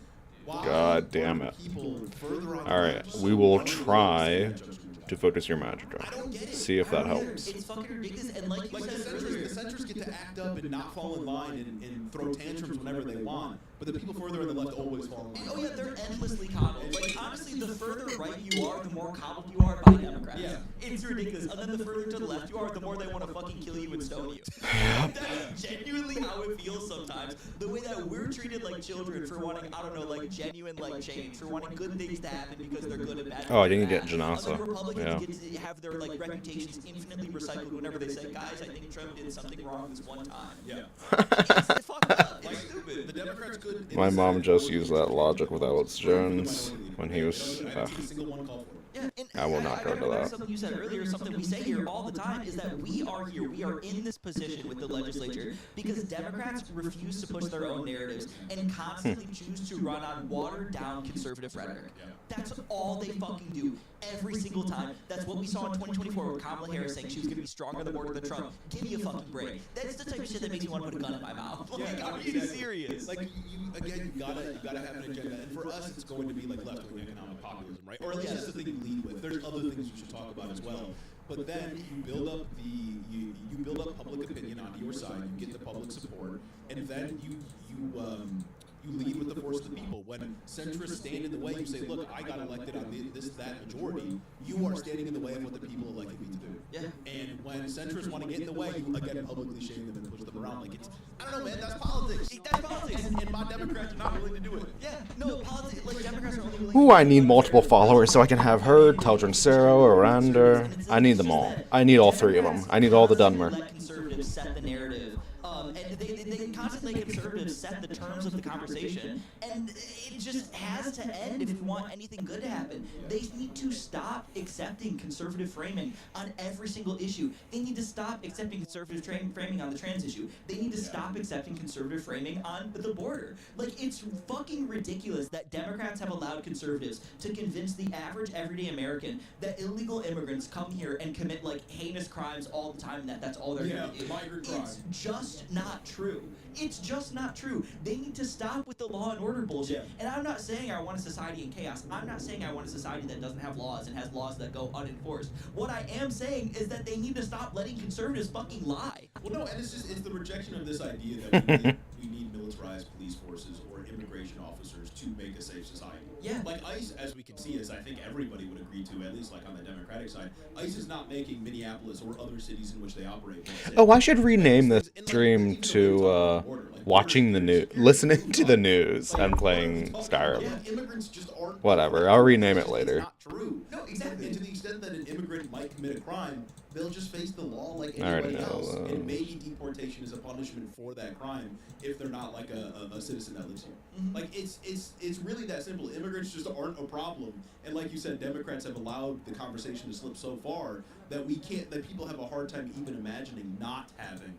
why God damn are it. people further on the Alright, left we so will unwilling to try stand Chuck Schumer's to job? focus your magic I on. don't get it. See if I that don't either. helps. It's fucking ridiculous, and like you Like said earlier, the centrists get to act up and not fall in line and throw tantrums whenever they want, but the people further on the left always fall in line. oh yeah, they're endlessly coddled. Like honestly, the further right you are, the more coddled you are by Democrats. Yeah. It's ridiculous. And then the further to the left you are, the more they want to fucking kill you and stone you. That's genuinely how it feels sometimes. The way that we're treated like children for wanting, I don't know, like genuine like change, for wanting good things to happen because they're good and bad. Oh, I didn't things get are bad. Janasa. And then Republicans Yeah. get to have their like reputations infinitely recycled whenever they say, guys, I think Trump did something wrong this one time. Yeah. It's fucked up. Like, It's stupid. the Democrats could. in My the mom Senate, just vote used for that logic with Alex Jones when he was. I haven't seen a single one call for it. Yeah, and I will not go gotta to back that. Something you said earlier, something we say here all the time, is that we are here. We are in this position with the legislature because Democrats refuse to push their own narratives and constantly choose to run on watered-down conservative rhetoric. That's all they fucking do every single time. That's what we saw in 2024 with Kamala Harris saying she was going to be stronger on the border than Trump. Give me a fucking break. That's the type of shit that makes me want to put a gun in my mouth. Like, are you serious? Like you gotta have an agenda, and for us, it's going to be like left-wing economic populism, right? Or at least that's the thing you lead with. There's other things you should talk about as well. But then you build up you build up public opinion onto your side. You get the public support, and then you lead with the force of the people. When centrists stand in the way, you say, "Look, I got elected on that majority. You are standing in the way of what the people elected me to do." Yeah. And when centrists want to get in the way, you again publicly shame them and push them around. Like I don't know, man. That's politics. That's politics. And my Democrats are not willing to do it. Yeah, no, politics, like, Democrats are only willing Ooh, I need multiple followers so I can have her, Teldrin Cero, Aranda. I need them all. I need all three of them. I need all the Dunmer. Let conservatives set the narrative. And they constantly let conservatives set the terms of the conversation, and it just has to end if we want anything good to happen. They need to stop accepting conservative framing on every single issue. They need to stop accepting conservative framing on the trans issue. They need to stop accepting conservative framing on the border. Like, it's fucking ridiculous that Democrats have allowed conservatives to convince the average everyday American that illegal immigrants come here and commit like heinous crimes all the time, and that's all they're Yeah, gonna do. migrant crime. It's just not true. It's just not true. They need to stop with the law and order bullshit. And I'm not saying I want a society in chaos. I'm not saying I want a society that doesn't have laws and has laws that go unenforced. What I am saying is that they need to stop letting conservatives fucking lie. Well, no, and it's the rejection of this idea that we need militarized police forces or immigration officers to make a safe society. Yeah. Like ICE, as we can see, as I think everybody would agree to, at least like on the Democratic side, ICE is not making Minneapolis or other cities in which they operate. Oh, I should rename this stream to watching the news, listening to the news, and playing Skyrim. Yeah, immigrants just aren't. Whatever, I'll rename it It's later. not true. No, exactly. And to the extent that an immigrant might commit a crime, they'll just face the law like I already anybody know else. those. And maybe deportation is a punishment for that crime if they're not like a citizen that lives here. Mhm. Like it's really that simple. Immigrants just aren't a problem. And like you said, Democrats have allowed the conversation to slip so far that people have a hard time even imagining not having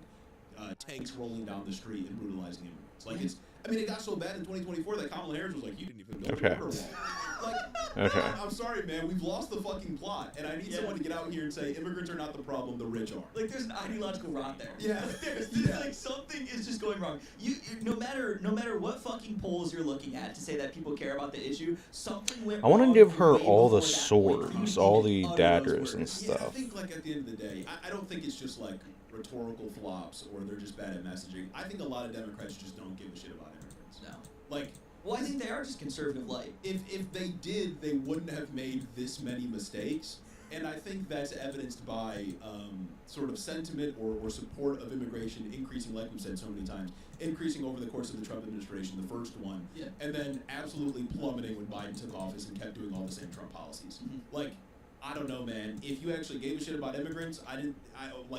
tanks rolling down the street and brutalizing immigrants. Like I mean, it got so bad in 2024 that Kamala Harris was like, "You didn't even build Okay. a border wall." Like, Okay. I'm sorry, man. We've lost the fucking plot, and I need someone to get out here and say immigrants are not the problem; the rich are. Like there's an ideological rot there. Yeah. There's just like something is just going wrong. No matter what fucking polls you're looking at to say that people care about the issue, something went I want to wrong give her way all the before that point. swords, all the Utter daggers and words. Yeah, I stuff. think like at the end of the day, I don't think it's just like rhetorical flops or they're just bad at messaging. I think a lot of Democrats just don't give a shit about immigrants. No. Like, Well, I think they are just conservative light. if they did, they wouldn't have made this many mistakes. And I think that's evidenced by sort of sentiment or support of immigration increasing, like we've said so many times, increasing over the course of the Trump administration, the first one, and then absolutely plummeting when Biden took office and kept doing all the same Trump policies. Like, I don't know, man. If you actually gave a shit about immigrants,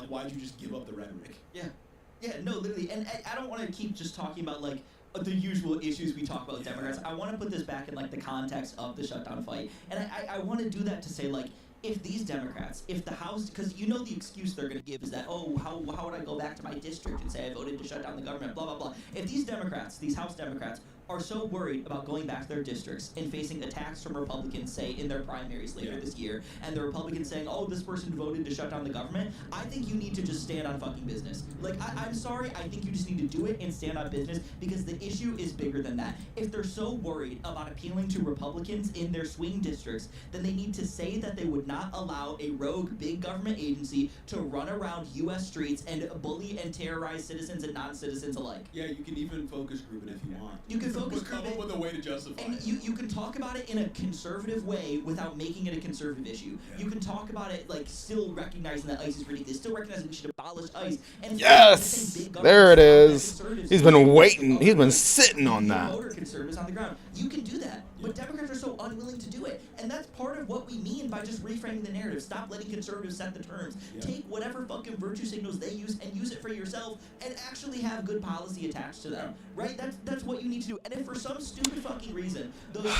why'd you just give up the rhetoric? Yeah, no, literally. And I don't want to keep just talking about, like, the usual issues we talk about with Democrats. I want to put this back in, like, the context of the shutdown fight. And I want to do that to say, like, if these Democrats, if the House, because you know the excuse they're going to give is that, oh, how would I go back to my district and say I voted to shut down the government, blah, blah, blah. If these Democrats, these House Democrats, are so worried about going back to their districts and facing attacks from Republicans, say, in their primaries later this year, and the Republicans saying, oh, this person voted to shut down the government, I think you need to just stand on fucking business. Like, I'm sorry, I think you just need to do it and stand on business because the issue is bigger than that. If they're so worried about appealing to Republicans in their swing districts, then they need to say that they would not allow a rogue big government agency to run around U.S. streets and bully and terrorize citizens and non-citizens alike. Yeah, you can even focus group it if you want. You can focus come group up it. with a way to justify And it. you can talk about it in a conservative way without making it a conservative issue. You can talk about it like still recognizing that ICE is ridiculous, still recognizing we should abolish ICE. And Yes! There it is. He's been waiting. He's been sitting on that. Voter conservatives on the ground. You can do that, but Democrats are so unwilling to do it, and that's part of what we mean by just reframing the narrative. Stop letting conservatives set the terms. Take whatever fucking virtue signals they use and use it for yourself, and actually have good policy attached to them. Right? That's what you need to do. And if for some stupid fucking reason those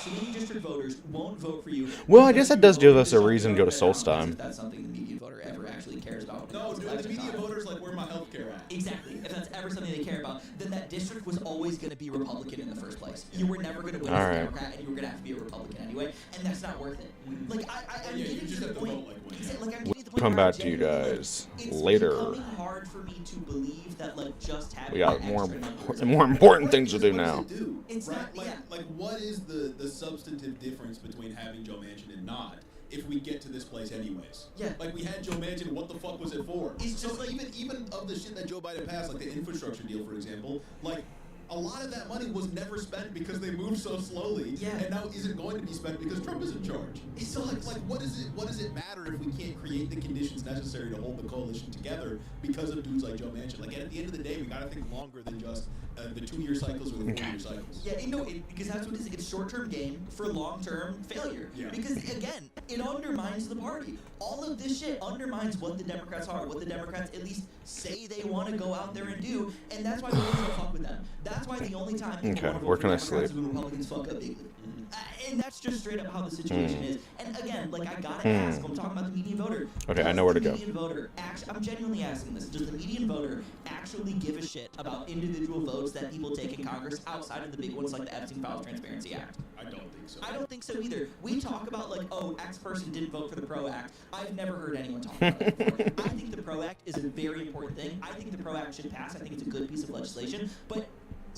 swing district voters won't vote for you, Well, I guess that does give us a reason to go to Solstheim. if that's something the median voter ever actually cares about. No, dude, the media voters like, where my health care at? Exactly. If that's ever something they care about, then that district was always going to be Republican in the first place. You were never going to win as a Alright. Democrat, and you were going to have to be a Republican anyway, and that's not worth it. Like, I'm Yeah, you getting just to the have to point. vote like one. Exactly, like, I'm getting to the point Come where back to you genuinely, guys it's later. becoming hard for me to believe that, like, just having We got that more extra numbers- more important things to do What does now. it do? It's right? not- yeah. Like what is the substantive difference between having Joe Manchin and not? If we get to this place anyways. Yeah. Like we had Joe Manchin, what the fuck was it for? It's so just like- even of the shit that Joe Biden passed, like the infrastructure deal, for example, like a lot of that money was never spent because they moved so slowly, Yeah. and now isn't going to be spent because Trump is in charge. It's So so like what does it matter if we can't create the conditions necessary to hold the coalition together because of dudes like Joe Manchin? Like at the end of the day, we gotta think longer than just the 2-year cycles or the 4-year cycles. Yeah, because that's what it is. It's short-term gain for long-term failure. Yeah. Because, again, it undermines the party. All of this shit undermines what the Democrats are, what the Democrats at least say they want to go out there and do, and that's why we don't fuck with them. That's why the only time people Okay, want to vote where for can I Democrats sleep? is when Republicans fuck up bigly. And that's just straight up how the situation is. And again, like, I gotta Hmm. ask, I'm talking about the median voter. Okay, I Does know where to the go. median voter I'm genuinely asking this. Does the median voter actually give a shit about individual votes that people take in Congress outside of the big ones like the Epstein Files Transparency Act? I don't think so. I don't think so either. We talk about like, oh, X person didn't vote for the PRO Act. I've never heard anyone talk about that before. I think the PRO Act is a very important thing. I think the PRO Act should pass. I think it's a good piece of legislation. But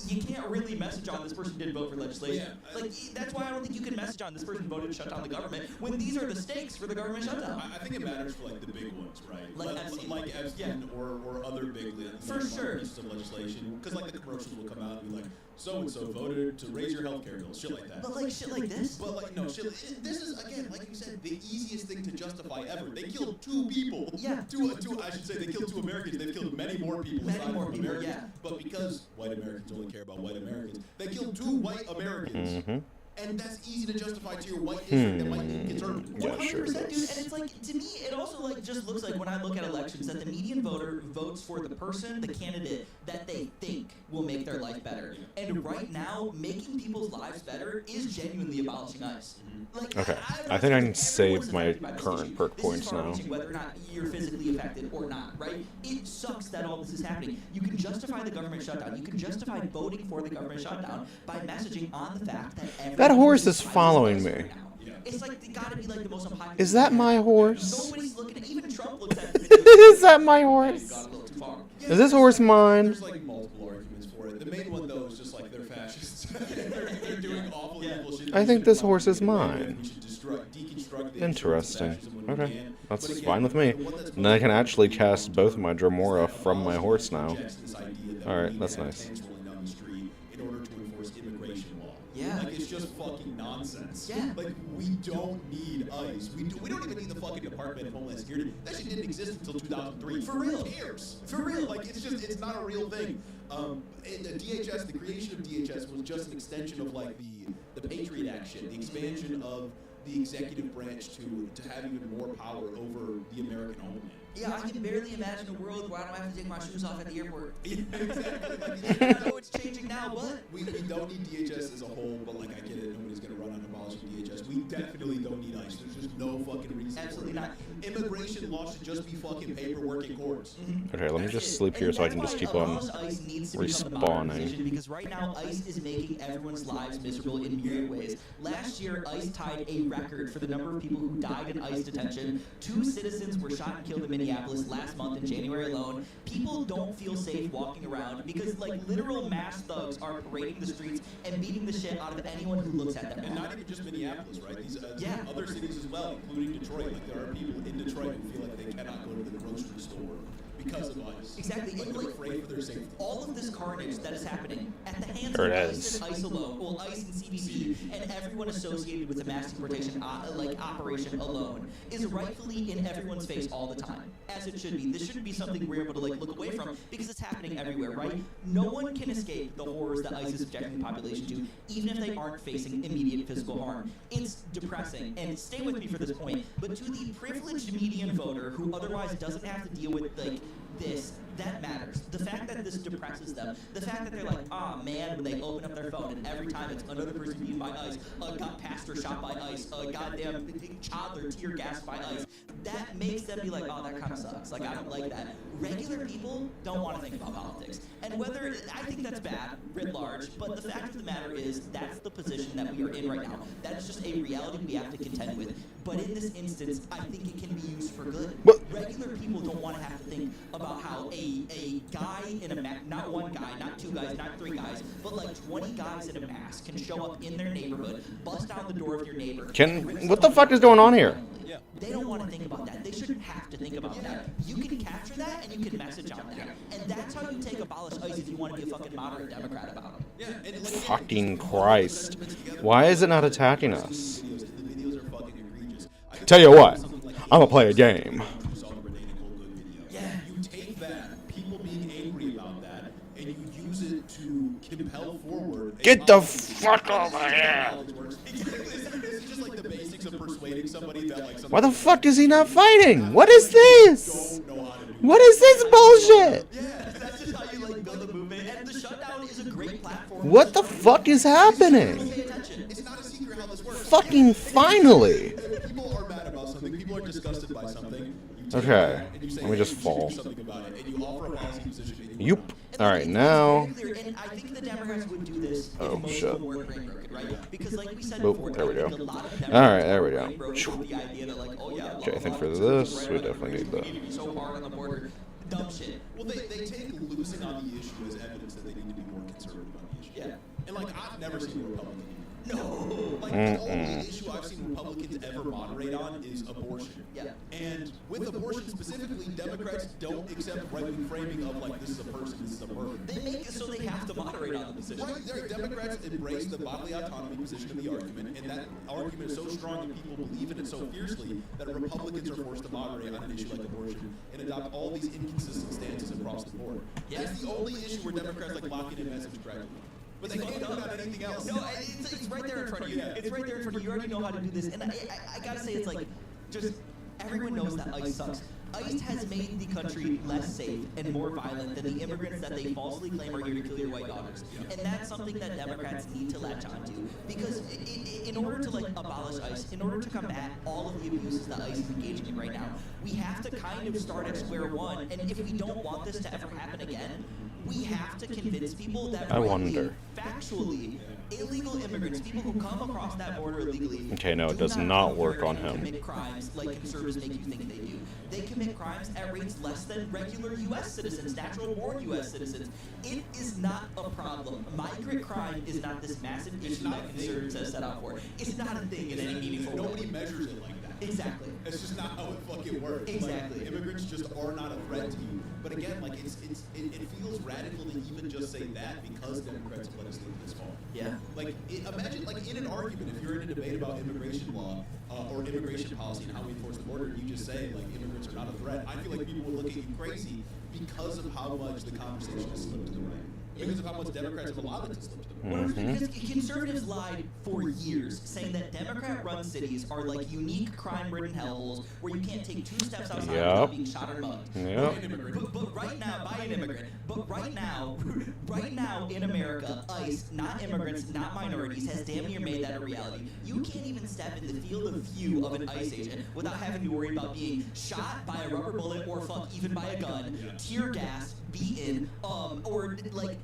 you can't really message on this person didn't vote for legislation. Yeah. Like, that's why I don't think you can message on this person voted to shut down the government when these are the stakes for the government shutdown. I think it matters for like the big ones, right? Like Epstein. like Epstein or other big For sure. pieces of legislation. Because like the commercials will come out and be like, so and so voted to raise your health care bills, shit like that. But like shit like this. But like no shit. This is again, like you said, the easiest thing to justify ever. They killed 2 people. Yeah. Two. I should say they killed 2 Americans. They've killed many more people. Many aside more from people, Americans. yeah. But because white Americans only care about white Americans, they killed 2 white Americans. Mhm. And that's easy to justify to your white district that might be conservative. Yeah, sure. 100%, dude. And it's like, to me, it also like just looks like when I look at elections that the median voter votes for the person, the candidate that they think will make their life better. And right now, making people's lives better is genuinely abolishing ICE. Like, Okay, I think I can save everyone's my affected by this current issue. perk This is points now. far-reaching whether or not you're physically affected or not, right? It sucks that all this is happening. You can justify the government shutdown. You can justify voting for the government shutdown by messaging on the fact that That horse is following me. It's like they gotta be like the most unpopular. Is that my horse? Nobody's looking at. Even Trump looks at the video. Is that my horse? Gone a little too far. Is this horse mine? There's like multiple arguments for it. The main one though is just like they're fascists. they're doing awful evil shit. I think this horse is mine. We should deconstruct the Interesting. fascism when we Okay, can. that's But again, fine with me. the one that's And then I can actually cast both my Dremora from my horse now. rejects this idea that we Alright, need that's to have nice. tanks rolling down the street in order to enforce immigration law. Yeah. Like it's just fucking nonsense. Yeah. Like we don't need ICE. We don't even need the fucking Department of Homeland Security. That shit didn't exist until 2003. For real. Who cares? For real. Like it's not a real thing. And the DHS, the creation of DHS was just an extension of like the Patriot Act shit, the expansion of the executive branch to have even more power over the American homeland. Yeah, I can barely imagine a world where I don't have to take my shoes off at the airport. Exactly. I know it's changing now, but We don't need DHS as a whole, but like I get it, nobody's gonna run on abolishing DHS. We definitely don't need ICE. There's just no fucking reason. Absolutely for it. not. Immigration law should just be fucking paperwork in courts. Okay, let me just sleep here so I can just keep on respawning. Because right now, ICE is making everyone's lives miserable in myriad ways. Last year, ICE tied a record for the number of people who died in ICE detention. 2 citizens were shot and killed in Minneapolis last month in January alone. People don't feel safe walking around because, like, literal mass thugs are parading the streets and beating the shit out of anyone who looks at them. And not even just Minneapolis, right? These Yeah. other cities as well, including Detroit. Like there are people in Detroit who feel like they cannot go to the grocery store because of ICE. Exactly. Like And, they're like, afraid for their safety. all of this carnage that is happening at the hands There of it ICE is. and ICE alone, well, ICE and CBP, and everyone associated with the mass deportation operation alone, is rightfully in everyone's face all the time, as it should be. This shouldn't be something we're able to like look away from because it's happening everywhere, right? No one can escape the horrors that ICE is subjecting the population to, even if they aren't facing immediate physical harm. It's depressing, and stay with me for this point, but to the privileged median voter who otherwise doesn't have to deal with like this, that matters. The fact that this depresses them, the fact that they're like, oh man, when they open up their phone and every time it's another person beaten by ICE, a pastor shot by ICE, a goddamn toddler tear gassed by ICE, that makes them be like, oh, that kind of sucks. Like, I don't like that. Regular people don't want to think about politics. And whether, I think that's bad, writ large, but the fact of the matter is, that's the position that we are in right now. That is just a reality we have to contend with. But in this instance, I think it can be used for good. What? Regular people don't want to have to think about how a guy in a mask, not one guy, not 2 guys, not 3 guys, but like 20 guys in a mask can show up in their neighborhood, bust down the door of your neighbor. What the fuck is going on here? Yeah. They don't want to think about that. They shouldn't have to think about that. You can capture that and you can message on that. And that's how you take abolish ICE if you want to be a fucking moderate Democrat about it. Yeah. And like, Fucking Christ. Why is it not attacking us? The videos are fucking egregious. I Tell you what, I'm gonna play a game. Yeah. You take that, people being angry about that, and you use it to compel forward. a Get the policy. fuck over here! Exactly. This is just like the basics of persuading somebody that like. Why the fuck is he not fighting? What is this? Don't know how to do What is this bullshit? Yeah, that's just how you like build a movement. And the shutdown is a great platform. What the fuck is happening? Pay attention. It's not a secret how this works. Fucking finally! If people are mad about something, people are disgusted by something. You take Okay, that and you say, let me just "Hey, you should fall. do something about it," and you offer a policy position. and you Yoop. Alright, now. And I think the Democrats would do this Oh, if most shit. of them were brain broken, right? Because like we said Boop, before, there we I go. think a lot of Alright, Democrats there we are go. brain broken with the idea that like, oh yeah, Okay, I think for it's this, right we on the definitely need immigration, that. we need to be so hard on the border. Dumb shit. Well, they take losing on the issue as evidence that they need to be more conservative on the issue. Yeah. And like, I've never seen a Republican. No. Like, the only issue I've seen Republicans ever moderate on is abortion. Yeah. And with abortion specifically, Democrats don't accept right-wing framing of like, this is a person, this is a burden. They make it so they have to moderate on the position. Right, there, Democrats embrace the bodily autonomy position of the argument, and that argument is so strong and people believe in it so fiercely that Republicans are forced to moderate on an issue like abortion and adopt all these inconsistent stances across the board. Yeah. That's the only issue where Democrats like lock in a message correctly. But they can't do that on anything else. No, it's right there in front of you. It's right there in front of you. You already know how to do this. And I gotta say, it's like, just everyone knows that ICE sucks. ICE has made the country less safe and more violent than the immigrants that they falsely claim are here to kill your white daughters. And that's something that Democrats need to latch onto. Because in order to, like, abolish ICE, in order to combat all of the abuses that ICE is engaging in right now, we have to kind of start at square one. And if we don't want this to ever happen again, we have to convince people that factually, illegal immigrants, people who come across that border illegally, okay, no, it does not work on him. Commit crimes like conservatives make you think they do. They commit crimes at rates less than regular U.S. citizens, natural-born U.S. citizens. It is not a problem. Migrant crime is not this massive issue that conservatives have set out for. It's not a thing in any meaningful way. Nobody measures it like that. Exactly. It's just not how it fucking works. Exactly. Like, immigrants just are not a threat to you. But again, like it feels radical to even just say that because Democrats have let us leave this far. Yeah. Like imagine, like in an argument, if you're in a debate about immigration law or immigration policy and how we enforce the border, and you just say like immigrants are not a threat. I feel like people would look at you crazy because of how much the conversation has slipped to the right. Because of how much Democrats have allowed it to slip to the right. Because conservatives lied for years, saying that Democrat-run cities are like unique crime-ridden hellholes where you can't take 2 steps outside without being shot or mugged. But right now, by an immigrant. But right now in America, ICE, not immigrants, not minorities, has damn near made that a reality. You can't even step in the field of view of an ICE agent without having to worry about being shot by a rubber bullet or fuck, even by a gun, tear gassed, beaten, or like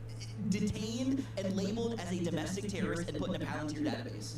detained and labeled as a domestic terrorist and put in a Palantir database.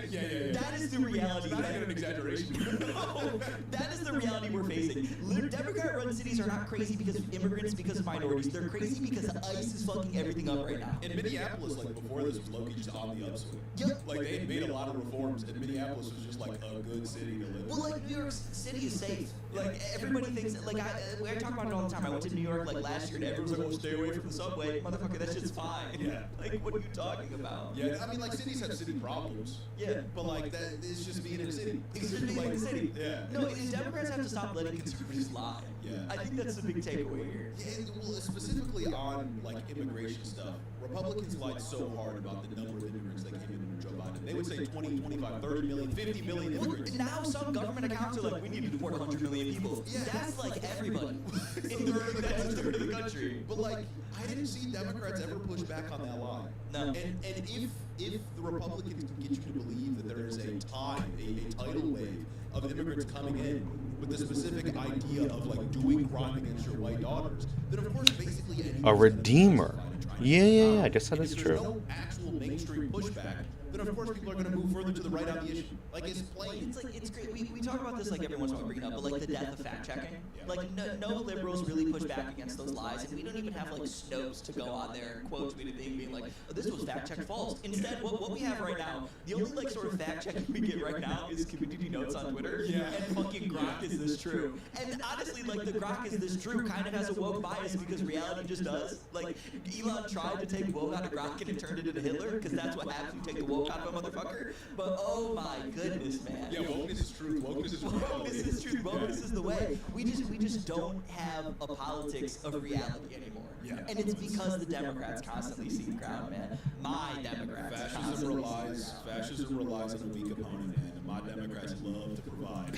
Yeah. That is the reality. Not even an exaggeration. No, that is the reality we're facing. Democrat-run cities are not crazy because of immigrants, because of minorities. They're crazy because ICE is fucking everything up right now. In Minneapolis, like before this was low-key just on the upswing. Yep. Like they had made a lot of reforms, and Minneapolis was just like a good city to live in. Well, like New York City is safe. Like everybody thinks. Like I talk about it all the time. I went to New York like last year, and everyone's like, "Oh, stay away from the subway, motherfucker. That shit's fine." Yeah. Like, what are you talking about? Yeah, I mean, like cities have city problems. Yeah. But like that is just being in a city. It's just being in the city. Yeah. No, Democrats have to stop letting conservatives lie. Yeah. I think that's the big takeaway here. Yeah, and, well, specifically on like immigration stuff, Republicans lied so hard about the number of immigrants that came in under Joe Biden. They would say 20, 25, 30 million, 50 million immigrants. Well, now some government accounts are like, we need to deport 100 million people. Yeah. That's like everybody. That's a third of the country. But like, I didn't see Democrats ever push back on that lie. No. And if the Republicans can get you to believe that there is a tidal wave of immigrants coming in with the specific idea of like doing crime against your white daughters, then of course basically A redeemer. Yeah, I guess that and is if true. there's no actual mainstream pushback, then of course people are going to move further to the right on the issue. Like it's plain. It's like, it's great. We talk about this like every once in a while we bring it up, but like the death of fact checking. Like no liberals really push back against those lies, and we don't even have like Snopes to go on there and quote tweet a thing being like, oh, this was fact checked false. Instead, what we have right now, the only like sort of fact checking we get right now is community notes on Twitter. Yeah. And fucking Grok is this true? And honestly, like the Grok is this true kind of has a woke bias because reality just does. Like Elon tried to take woke out of Grok and it turned it into Hitler because that's what happens. You take the woke out of a motherfucker. But oh my goodness, man. Yeah, wokeness is truth. Wokeness is reality. Wokeness is truth. Wokeness is the way. We just don't have a politics of reality anymore. Yeah. And it's because the Democrats constantly seek ground, man. My Democrats Fascism constantly seek ground. Fascism relies on a weak opponent, man, and my Democrats love to provide.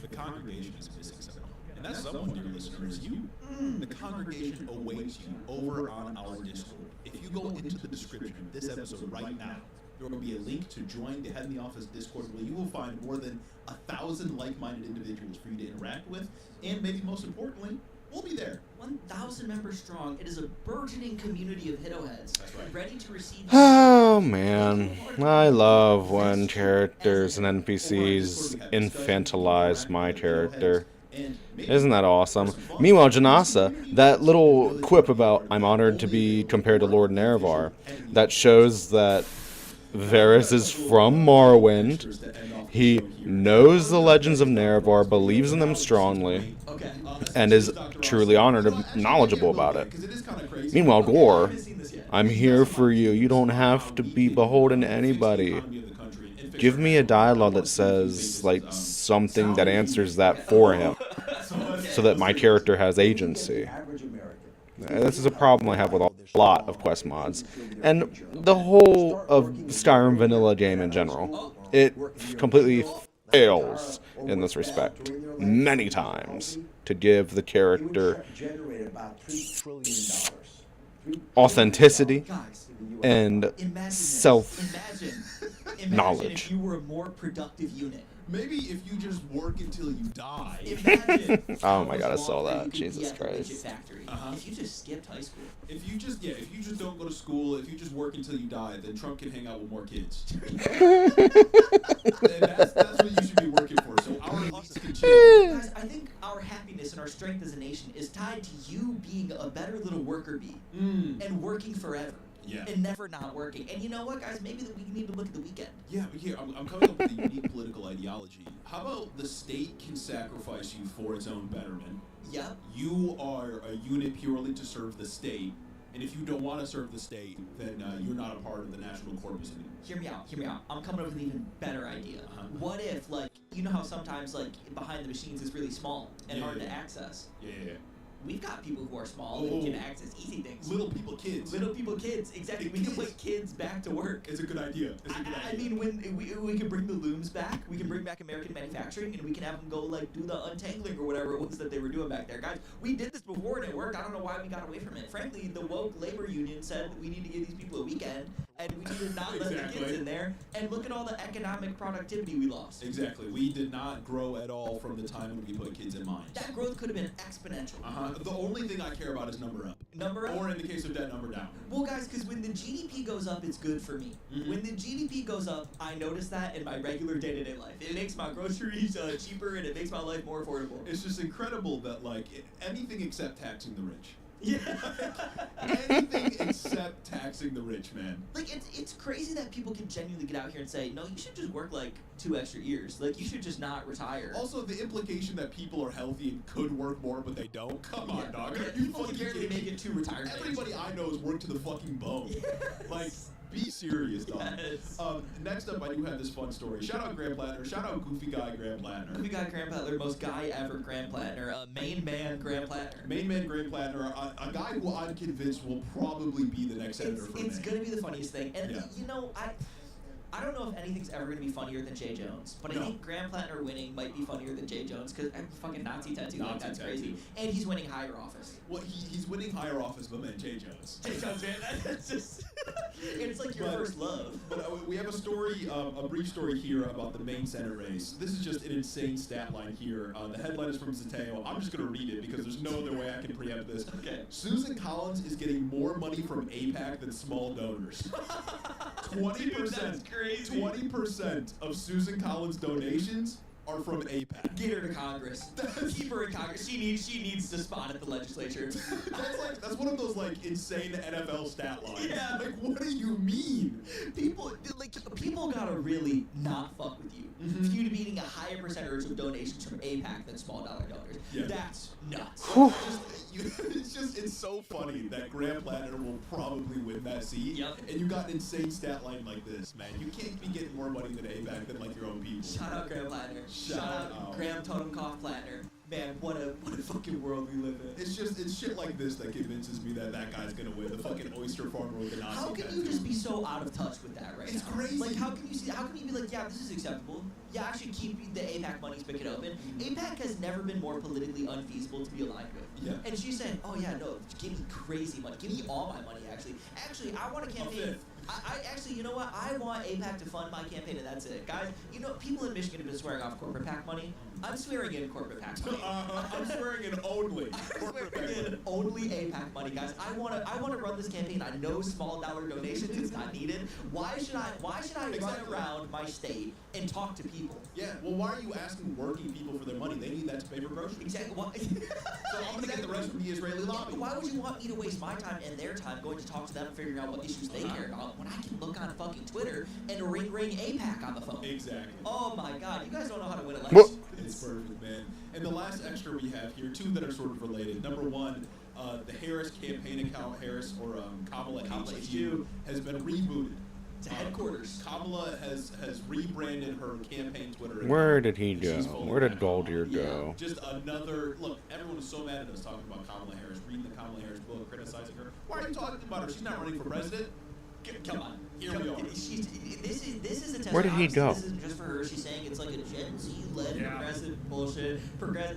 The congregation is missing someone. And that's someone, dear listeners, you. The congregation awaits you over on our Discord. If you go into the description of this episode right now, there will be a link to join the Head in the Office Discord where you will find more than 1,000 like-minded individuals for you to interact with, and maybe most importantly, we'll be there. 1,000 members strong. It is a burgeoning community of hiddo-heads ready to receive. Oh man, I love when characters and NPCs infantilize my character. Isn't that awesome? Meanwhile, Janasa, that little quip about I'm honored to be compared to Lord Nerevar, that shows that Varis is from Morrowind. He knows the legends of Nerevar, believes in them strongly, and is truly honored and knowledgeable about it. Meanwhile, Gore, I'm here for you. You don't have to be beholden to anybody. Give me a dialogue that says, like, something that answers that for him, so that my character has agency. This is a problem I have with a lot of quest mods, and the whole of Skyrim vanilla game in general. It completely fails in this respect many times to give the character authenticity and Imagine knowledge. if you were a more productive unit. Maybe if you just work until you die. Imagine. Oh my God, I saw how long that. you could Jesus be at the Christ. widget factory. If you just skipped high school. If you just don't go to school, if you just work until you die, then Trump can hang out with more kids. And that's what you should be working for. So our lives can change. Guys, I think our happiness and our strength as a nation is tied to you being a better little worker bee and working forever. Yeah. And never not working. And you know what, guys? Maybe we need to look at the weekend. Yeah, but here, I'm coming up with a unique political ideology. How about the state can sacrifice you for its own betterment? Yep. You are a unit purely to serve the state, and if you don't want to serve the state, then you're not a part of the national corpus anymore. Hear me out. I'm coming up with an even better idea. What if, like, you know how sometimes, like, behind the machines is really small and hard to access? Yeah. We've got people who are small and can access easy things. Little people kids, exactly. We can put kids back to work. It's a good idea. I mean, when we can bring the looms back, we can bring back American manufacturing, and we can have them go, like, do the untangling or whatever it was that they were doing back there. Guys, we did this before and it worked. I don't know why we got away from it. Frankly, the woke labor union said that we need to give these people a weekend, and we need to not let the kids in there. And look at all the economic productivity we lost. Exactly. We did not grow at all from the time when we put kids in mines. That growth could have been exponential. The only thing I care about is number up. Number up? Or in the case of debt, number down. Well, guys, because when the GDP goes up, it's good for me. When the GDP goes up, I notice that in my regular day-to-day life. It makes my groceries cheaper, and it makes my life more affordable. It's just incredible that, like, anything except taxing the rich. Yeah. Anything except taxing the rich, man. Like, it's crazy that people can genuinely get out here and say, no, you should just work, like, 2 extra years. Like, you should just not retire. Also, the implication that people are healthy and could work more, but they don't. Come on, dog. Yeah, people can barely make it to retirement. Everybody I know has worked to the fucking bone. Yes. Like, be serious, dog. Yes. Next up, I do have this fun story. Shout out Graham Plattner. Shout out Goofy Guy Graham Plattner. Goofy Guy Graham Plattner, most guy ever Graham Plattner, main man Graham Plattner. Main man Graham Plattner, a guy who I'm convinced will probably be the next senator for It's Maine. gonna be the funniest thing. And, Yeah. you know, I don't know if anything's ever going to be funnier than Jay Jones, but I think Graham Plattner winning might be funnier than Jay Jones because fucking Nazi tattoo, like, that's crazy. And he's winning higher office. Well, he's winning higher office, but man, Jay Jones. Jay Jones, man, that's just... it's like your first love. But we have a story, a brief story here about the Maine Senate race. This is just an insane stat line here. The headline is from Zateo. I'm just going to read it because there's no other way I can preempt this. Okay. Susan Collins is getting more money from AIPAC than small donors. 20%. Dude, that's crazy. 20% of Susan Collins' donations are from AIPAC. Get her to Congress. Keep her in Congress. She needs to spot at the legislature. That's one of those like insane NFL stat lines. Yeah. Like, what do you mean? People gotta really not fuck with you. For you to be getting a higher percentage of donations from AIPAC than small dollar donors. Yeah. That's nuts. It's so funny that Graham Plattner will probably win that seat. Yep. And you got an insane stat line like this, man. You can't be getting more money than AIPAC than like your own people. Shout out Graham Plattner. Shout out Graham Totenkopf Plattner. Man, what a fucking world we live in. It's shit like this that convinces me that guy's gonna win. The fucking oyster farmer with the Nazi How can tattoo. you just be so out of touch with that right It's now? crazy. Like, how can you be like, yeah, this is acceptable. Yeah, I should keep the AIPAC money, spigot it open. AIPAC has never been more politically unfeasible to be aligned with. Yeah. And she's saying, oh yeah, no, give me crazy money. Give me all my money, actually. Actually, I want a campaign. fifth. I actually, you know what? I want AIPAC to fund my campaign, and that's it. Guys, you know, people in Michigan have been swearing off corporate PAC money. I'm swearing in corporate PAC money. I'm swearing in only. I'm swearing in only AIPAC money, guys. I wanna run this campaign. I know small dollar donations is not needed. Why should I run around my state and talk to people? Yeah, well, why are you asking working people for their money? They need that to pay for groceries. Exactly. So I'm gonna get the rest from the Israeli lobby. Why would you want me to waste my time and their time going to talk to them and figuring out what issues they care about when I can look on fucking Twitter and ring AIPAC on the phone? Exactly. Oh my God, you guys don't know how to win What? elections. It's perfect, man. And the last extra we have here, two that are sort of related. Number one, the Harris campaign account, Harris or Kamala HQ, has been rebooted. To headquarters. Kamala has rebranded her campaign Twitter account. Where did he go? She's full Where of did that. Goldyear go? Just another look. Everyone is so mad at us talking about Kamala Harris. Reading the Kamala Harris people are criticizing her. Why are you talking about her? She's not running for president. Come on, here we are. This is a test. Where did he go? This isn't just for her. She's saying it's like a Gen Z-led progressive bullshit.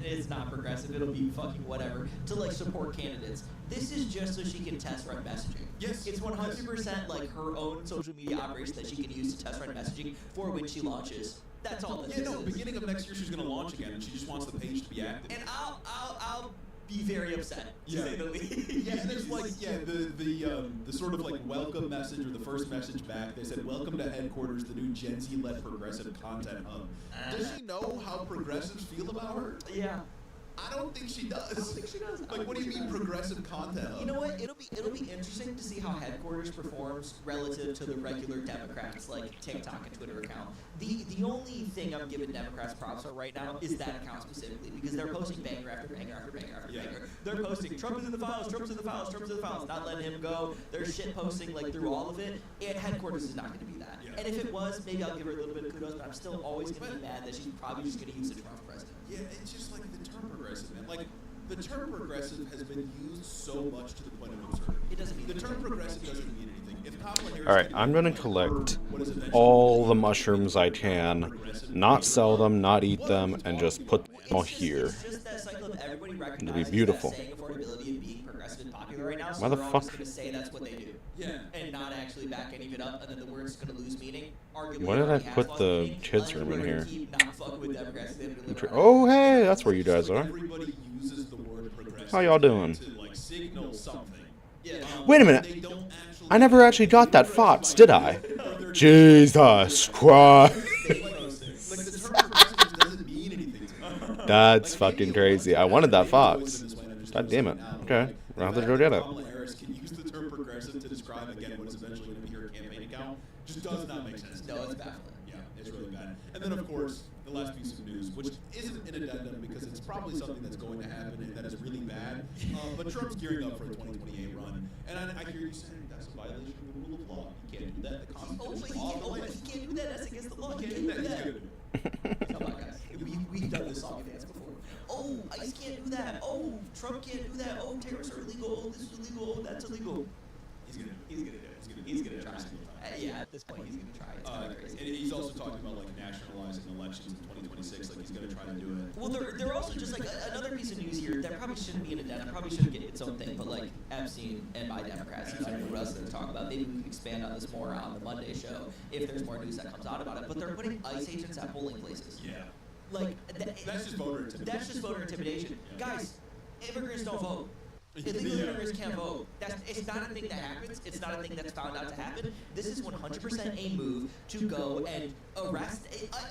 It's not progressive. It'll be fucking whatever to like support candidates. This is just so she can test run messaging. Yes, it's 100% like her own social media operation that she can use to test run messaging for when she launches. That's all this is. Beginning of next year she's going to launch again, and she just wants the page to be active. And I'll be very upset, to say the least. Yeah, and there's like, the sort of like welcome message or the first message back. They said, "Welcome to headquarters, the new Gen Z-led progressive content hub." Does she know how progressives feel about her? Yeah. I don't think she does. I don't think she does. Like, what do you mean progressive content hub? You know what? It'll be interesting to see how headquarters performs relative to the regular Democrats, like TikTok and Twitter account. The only thing I'm giving Democrats props for right now is that account specifically, because they're posting banger after banger after banger after banger. They're posting Trump is in the files, Trump's in the files, Trump's in the files, not letting him go. They're shit posting like through all of it. And headquarters is not going to be that. Yeah. And if it was, maybe I'll give her a little bit of kudos, but I'm still always going to be mad that she's probably just going to use the Trump president. Yeah, it's just like the term progressive, man. Like, the term progressive has been used so much to the point of absurdity. It doesn't mean the term progressive doesn't mean anything. If Kamala Harris Alright, I'm gonna collect all the mushrooms I can, not sell them, not eat them, and just put them all here. It's just that cycle of everybody recognizing It'll be beautiful. that saying affordability and being progressive and popular right now, so Why the they're all fuck- just going to say that's what they do. Yeah. And not actually back any of it up, and then the word's going to lose meaning. Arguably, Why did I already has put lost the meaning, kids' unless room in we're gonna here? keep not fucking with Democrats, they're gonna live around. Oh, hey, that's where you guys are. Everybody uses the word progressive How y'all doing? to like signal something. Yeah. Wait a minute. They don't actually I never actually got that Fox, did I? Jesus Christ. like the term progressive doesn't mean anything to me. That's fucking crazy. I wanted that Fox. God damn it. Okay, we'll have to go get it. Kamala Harris can use the term progressive to describe again what is eventually going to be her campaign account. Just does not make sense. No, it's baffling. Yeah, it's really bad. And then, of course, the last piece of news, which isn't an addendum because it's probably something that's going to happen and that is really bad. But Trump's gearing up for a 2028 run. And I hear you saying that's a violation of the rule of law. You can't do that. The Constitution He can't do that. That's against the law. He can't do that. Come on, guys. We've done this song and dance before. Oh, ICE can't do that. Oh, Trump can't do that. Oh, terrorists are illegal. Oh, this is illegal. Oh, that's illegal. He's gonna do it. He's gonna try. Yeah, at this point, he's gonna try. It's kind of crazy. And he's also talking about like nationalizing elections in 2026. Like he's going to try to do it. Well, they're also just like another piece of news here that probably shouldn't be an addendum, probably shouldn't get its own thing, but like Epstein and my Democrats, I don't know what else to talk about. Maybe we can expand on this more on the Monday show if there's more news that comes out about it. But they're putting ICE agents at polling places. Yeah. Like That's just voter intimidation. That's just voter intimidation. Yeah. Guys, immigrants don't vote. Illegal immigrants can't vote. It's not a thing that happens. It's not a thing that's found out to happen. This is 100% a move to go and arrest.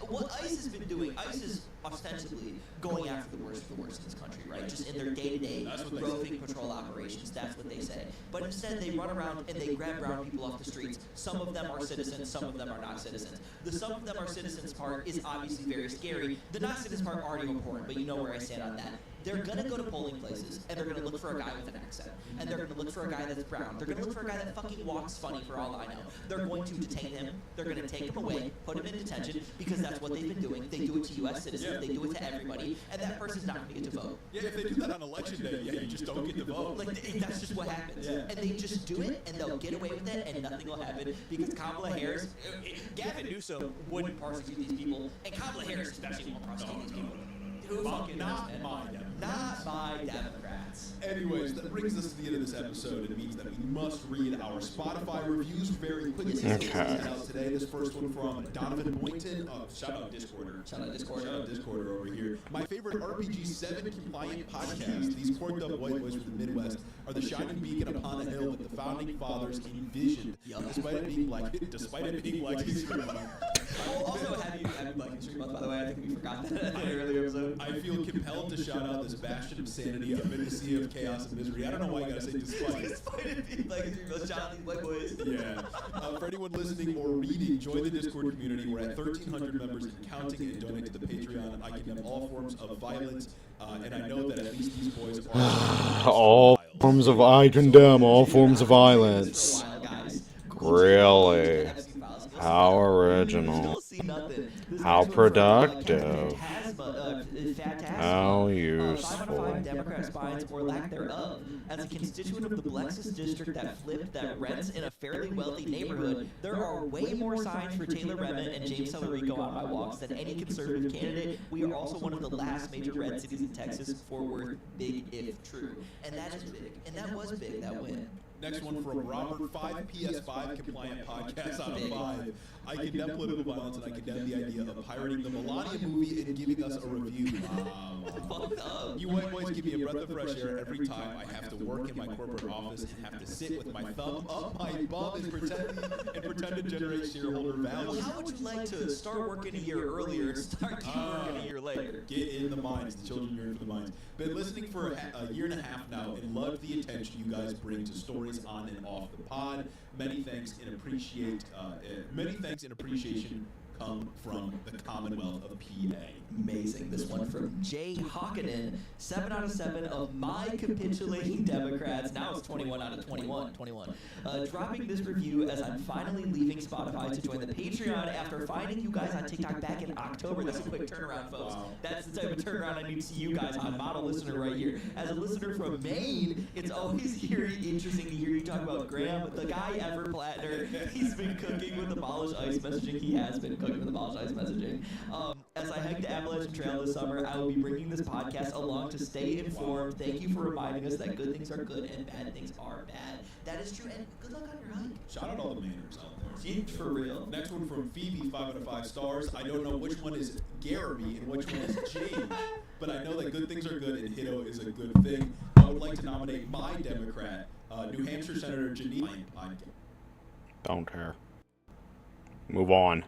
What ICE has been doing, ICE is ostensibly going after the worst of the worst in this country, right? Just in their day-to-day roving patrol operations. That's what they say. But instead, they run around and they grab brown people off the streets. Some of them are citizens. Some of them are not citizens. The some of them are citizens part is obviously very scary. The not citizens part already important, but you know where I stand on that. They're going to go to polling places, and they're going to look for a guy with an accent. And they're going to look for a guy that's brown. They're going to look for a guy that fucking walks funny, for all I know. They're going to detain him. They're going to take him away, put him in detention, because that's what they've been doing. They do it to U.S. citizens. They do it to everybody. And that person's not going to get to vote. Yeah, if they do that on election day, yeah, you just don't get to vote. Like, that's just what happens. Yeah. And they just do it, and they'll get away with it, and nothing will happen, because Kamala Harris, Gavin Newsom wouldn't prosecute these people, and Kamala Harris especially won't prosecute these people. Who fucking knows, man? Not my Democrats. Anyways, that brings us to the end of this episode. It means that we must read our Spotify reviews very quickly. Okay. Out today, this first one from Donovan Boynton. Shout out Discorder. Shout out Discorder. Shout out Discorder over here. My favorite RPG 7 compliant podcast. These corked up white boys from the Midwest are the shining beacon upon a hill that the founding fathers envisioned. Despite it being Black History Month. Also, happy Black History Month, by the way. I think we forgot that in an earlier episode. I feel compelled to shout out this bastion of sanity amid the sea of chaos and misery. I don't know why you gotta say despite. Despite it being Black History Month, shout out these white boys. Yeah. For anyone listening or reading, join the Discord community. We're at 1,300 members and counting, and donate to the Patreon. I condemn all forms of violence, and I know that at least these boys are All forms of, I condemn all forms of violence. Guys. Really? How original. How productive. How useful. Democrat spines or lack thereof. As a constituent of the Blexus district that rents in a fairly wealthy neighborhood, there are way more signs for Taylor Remmett and James Tellerico on my walks than any conservative candidate. We are also one of the last major red cities in Texas, Fort Worth, big if true. And that is big. And that was big, that win. Next one from Robert, 5 PS5 compliant podcasts out of 5. I condemn political violence and I condemn the idea of pirating the Melania movie and giving us a review. You white boys give me a breath of fresh air every time I have to work in my corporate office and have to sit with my thumb up my bum and pretend to generate shareholder value. Well, how would you like to start working a year earlier and start working a year later? Get in the minds. The children yearn for the minds. Been listening for a year and a half now and love the attention you guys bring to stories on and off the pod. Many thanks and appreciation come from the Commonwealth of PA. Amazing. This one from Jay Hawkinen. 7 out of 7 of my capitulating Democrats. Now it's 21 out of 21. Dropping this review as I'm finally leaving Spotify to join the Patreon after finding you guys on TikTok back in October. That's a quick turnaround, folks. Wow. That's the type of turnaround I need to see you guys on. Model listener right here. As a listener from Maine, it's always interesting to hear you talk about Graham, the guy ever Plattner. He's been cooking with abolished ice messaging. He has been cooking with abolished ice messaging. As I hike the Appalachian Trail this summer, I will be bringing this podcast along to stay informed. Thank you for reminding us that good things are good and bad things are bad. That is true, and good luck on your hike. Shout out all the Mainers out there. For real. Next one from Phoebe, 5 out of 5 stars. I don't know which one is Garamy and which one is James, but I know that good things are good and Hito is a good thing. I would like to nominate my Democrat, New Hampshire Senator Janine. Don't care. Move on.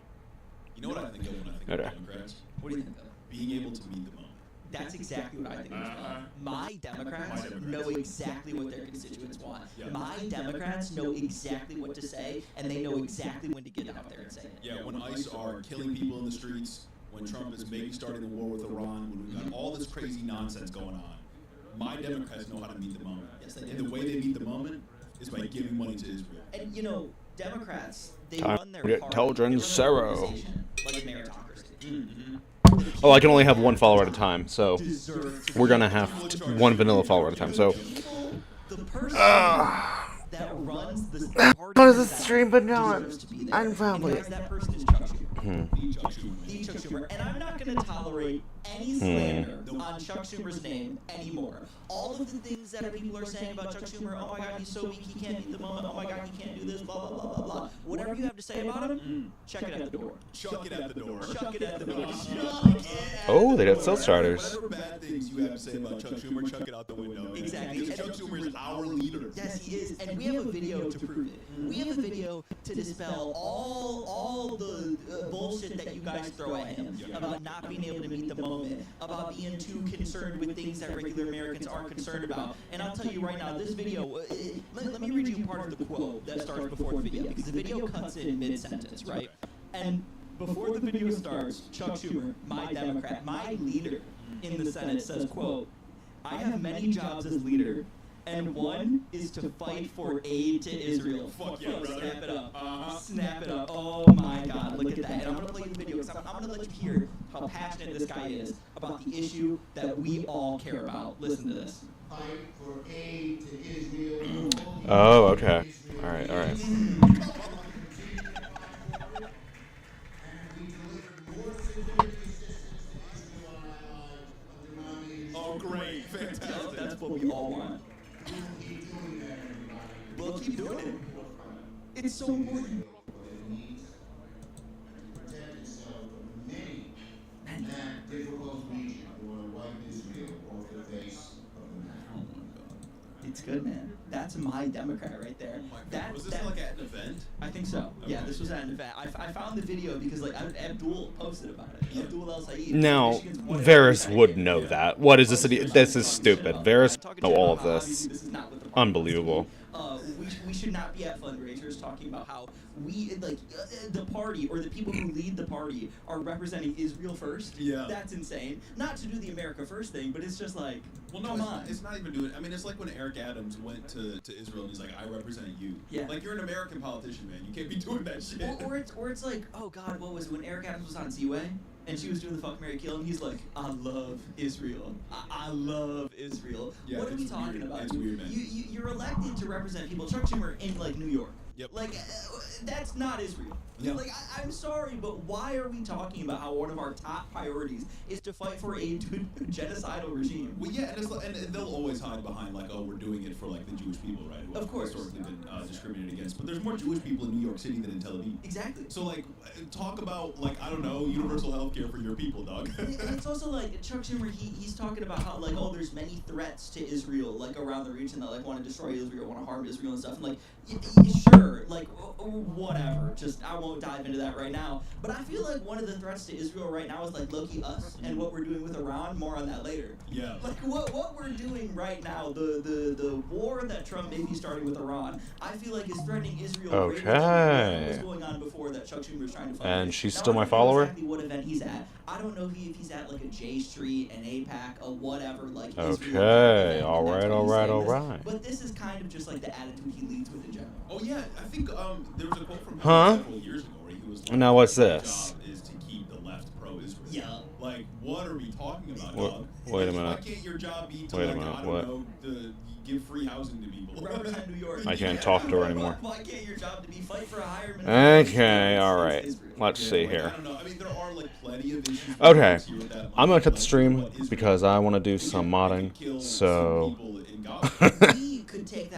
You know what I think of when I think of Democrats? What do you think of? Being able to meet the moment. That's exactly what I think as well. My Democrats know exactly what their constituents want. Yeah. My Democrats know exactly what to say, and they know exactly when to get out there and say it. Yeah, when ICE are killing people in the streets, when Trump is maybe starting a war with Iran, when we've got all this crazy nonsense going on, my Democrats know how to meet the moment. Yes, they do. And the way they meet the moment is by giving money to Israel. And, you know, Democrats, they run their party, Teldrin Sero. Like a meritocracy. Mm-hmm. Oh, I can only have one follower at a time, so we're gonna have one vanilla follower at a time. So, the person that runs the party what is this stream? But no, I'm probably. That person is Chuck Schumer. The Chuck Schumer. And I'm not going to tolerate any slander on Chuck Schumer's name anymore. All of the things that people are saying about Chuck Schumer, oh my God, he's so weak, he can't meet the moment, oh my God, he can't do this, blah, blah, blah, blah, blah. Whatever you have to say about him, check it at the door. Chuck it at the door. Chuck it at the door. Oh, they got self-starters. Whatever bad things you have to say about Chuck Schumer, chuck it out the window. Exactly. Because Chuck Schumer is our leader. Yes, he is. And we have a video to prove it. We have a video to dispel all the bullshit that you guys throw at him about not being able to meet the moment, about being too concerned with things that regular Americans aren't concerned about. And I'll tell you right now, this video, let me read you part of the quote that starts before the video, because the video cuts in mid-sentence, right? And before the video starts, Chuck Schumer, my Democrat, my leader in the Senate says, quote, I have many jobs as leader, and one is to fight for aid to Israel. Fuck yeah, brother. Snap it up. Snap it up. Oh my God, look at that. And I'm going to play the video because I'm going to let you hear how passionate this guy is about the issue that we all care about. Listen to this. Fight for aid to Israel. Oh, okay. All right, all right. Oh, great. Fantastic. That's what we all want. We'll keep doing it. It's so important. It's good, man. That's my Democrat right there. Was this like at an event? I think so. Okay. Yeah, this was at an event. I found the video because like Abdul posted about it. Abdul El Said. Now, Varis would know that. What is this? This is stupid. Varis know all of this. Unbelievable. We should not be at fundraisers talking about how we the party or the people who lead the party are representing Israel first. Yeah. That's insane. Not to do the America first thing, but it's just like, well, no, come on. it's not even doing. I mean, it's like when Eric Adams went to Israel and he's like, "I represent you." Yeah. Like you're an American politician, man. You can't be doing that shit. Or it's like, oh God, what was it when Eric Adams was on Z-Way and she was doing the fuck, marry, kill, and he's like, I love Israel. I love Israel. Yeah, What are we it's talking weird. about? It's weird, man. You're elected to represent people. Chuck Schumer in like New York. Yep. Like that's not Israel. Yeah. Like I'm sorry, but why are we talking about how one of our top priorities is to fight for a genocidal regime? Well, yeah, and, and they'll always hide behind like, oh, we're doing it for like the Jewish people, right? Who Of course. historically been discriminated against. But there's more Jewish people in New York City than in Tel Aviv. Exactly. So like, talk about like I don't know, universal health care for your people, dog. And it's also like Chuck Schumer, he's talking about how like, oh, there's many threats to Israel like around the region that like want to destroy Israel, want to harm Israel and stuff. And like, sure, like whatever. Just I won't dive into that right now. But I feel like one of the threats to Israel right now is like low-key us and what we're doing with Iran. More on that later. Yeah. Like what we're doing right now, the war that Trump may be starting with Iran, I feel like is threatening Israel greater than what was going on before that Chuck Schumer was trying to fight. And she's Now, still I my don't know follower? exactly what event he's at. I don't know if he's at like a J Street, an APAC, a whatever, like Israel Okay, event, all and that's right, why all he's right, saying all this. right. But this is kind of just like the attitude he leads with in general. Oh yeah, I think there was a quote from him Huh? several years ago where he was like, Now what's "My this? job is to keep the left pro-Israel." Yeah. Like, what are we talking about, What- dog? wait a Like, minute. Why can't your job be to Wait a like, minute, I don't what? know, to give free housing to people? Represent New York. I can't talk to her anymore. Why can't your job to be fight for a higher minimum? Okay, It's all right. Israel. Let's see Like, here. I don't know. I mean, there are like plenty of issues. Okay, here with that, I'm gonna cut the like, stream what Israel because I want to do can some do. They modding. can kill some So. people in Gaza. We could take that.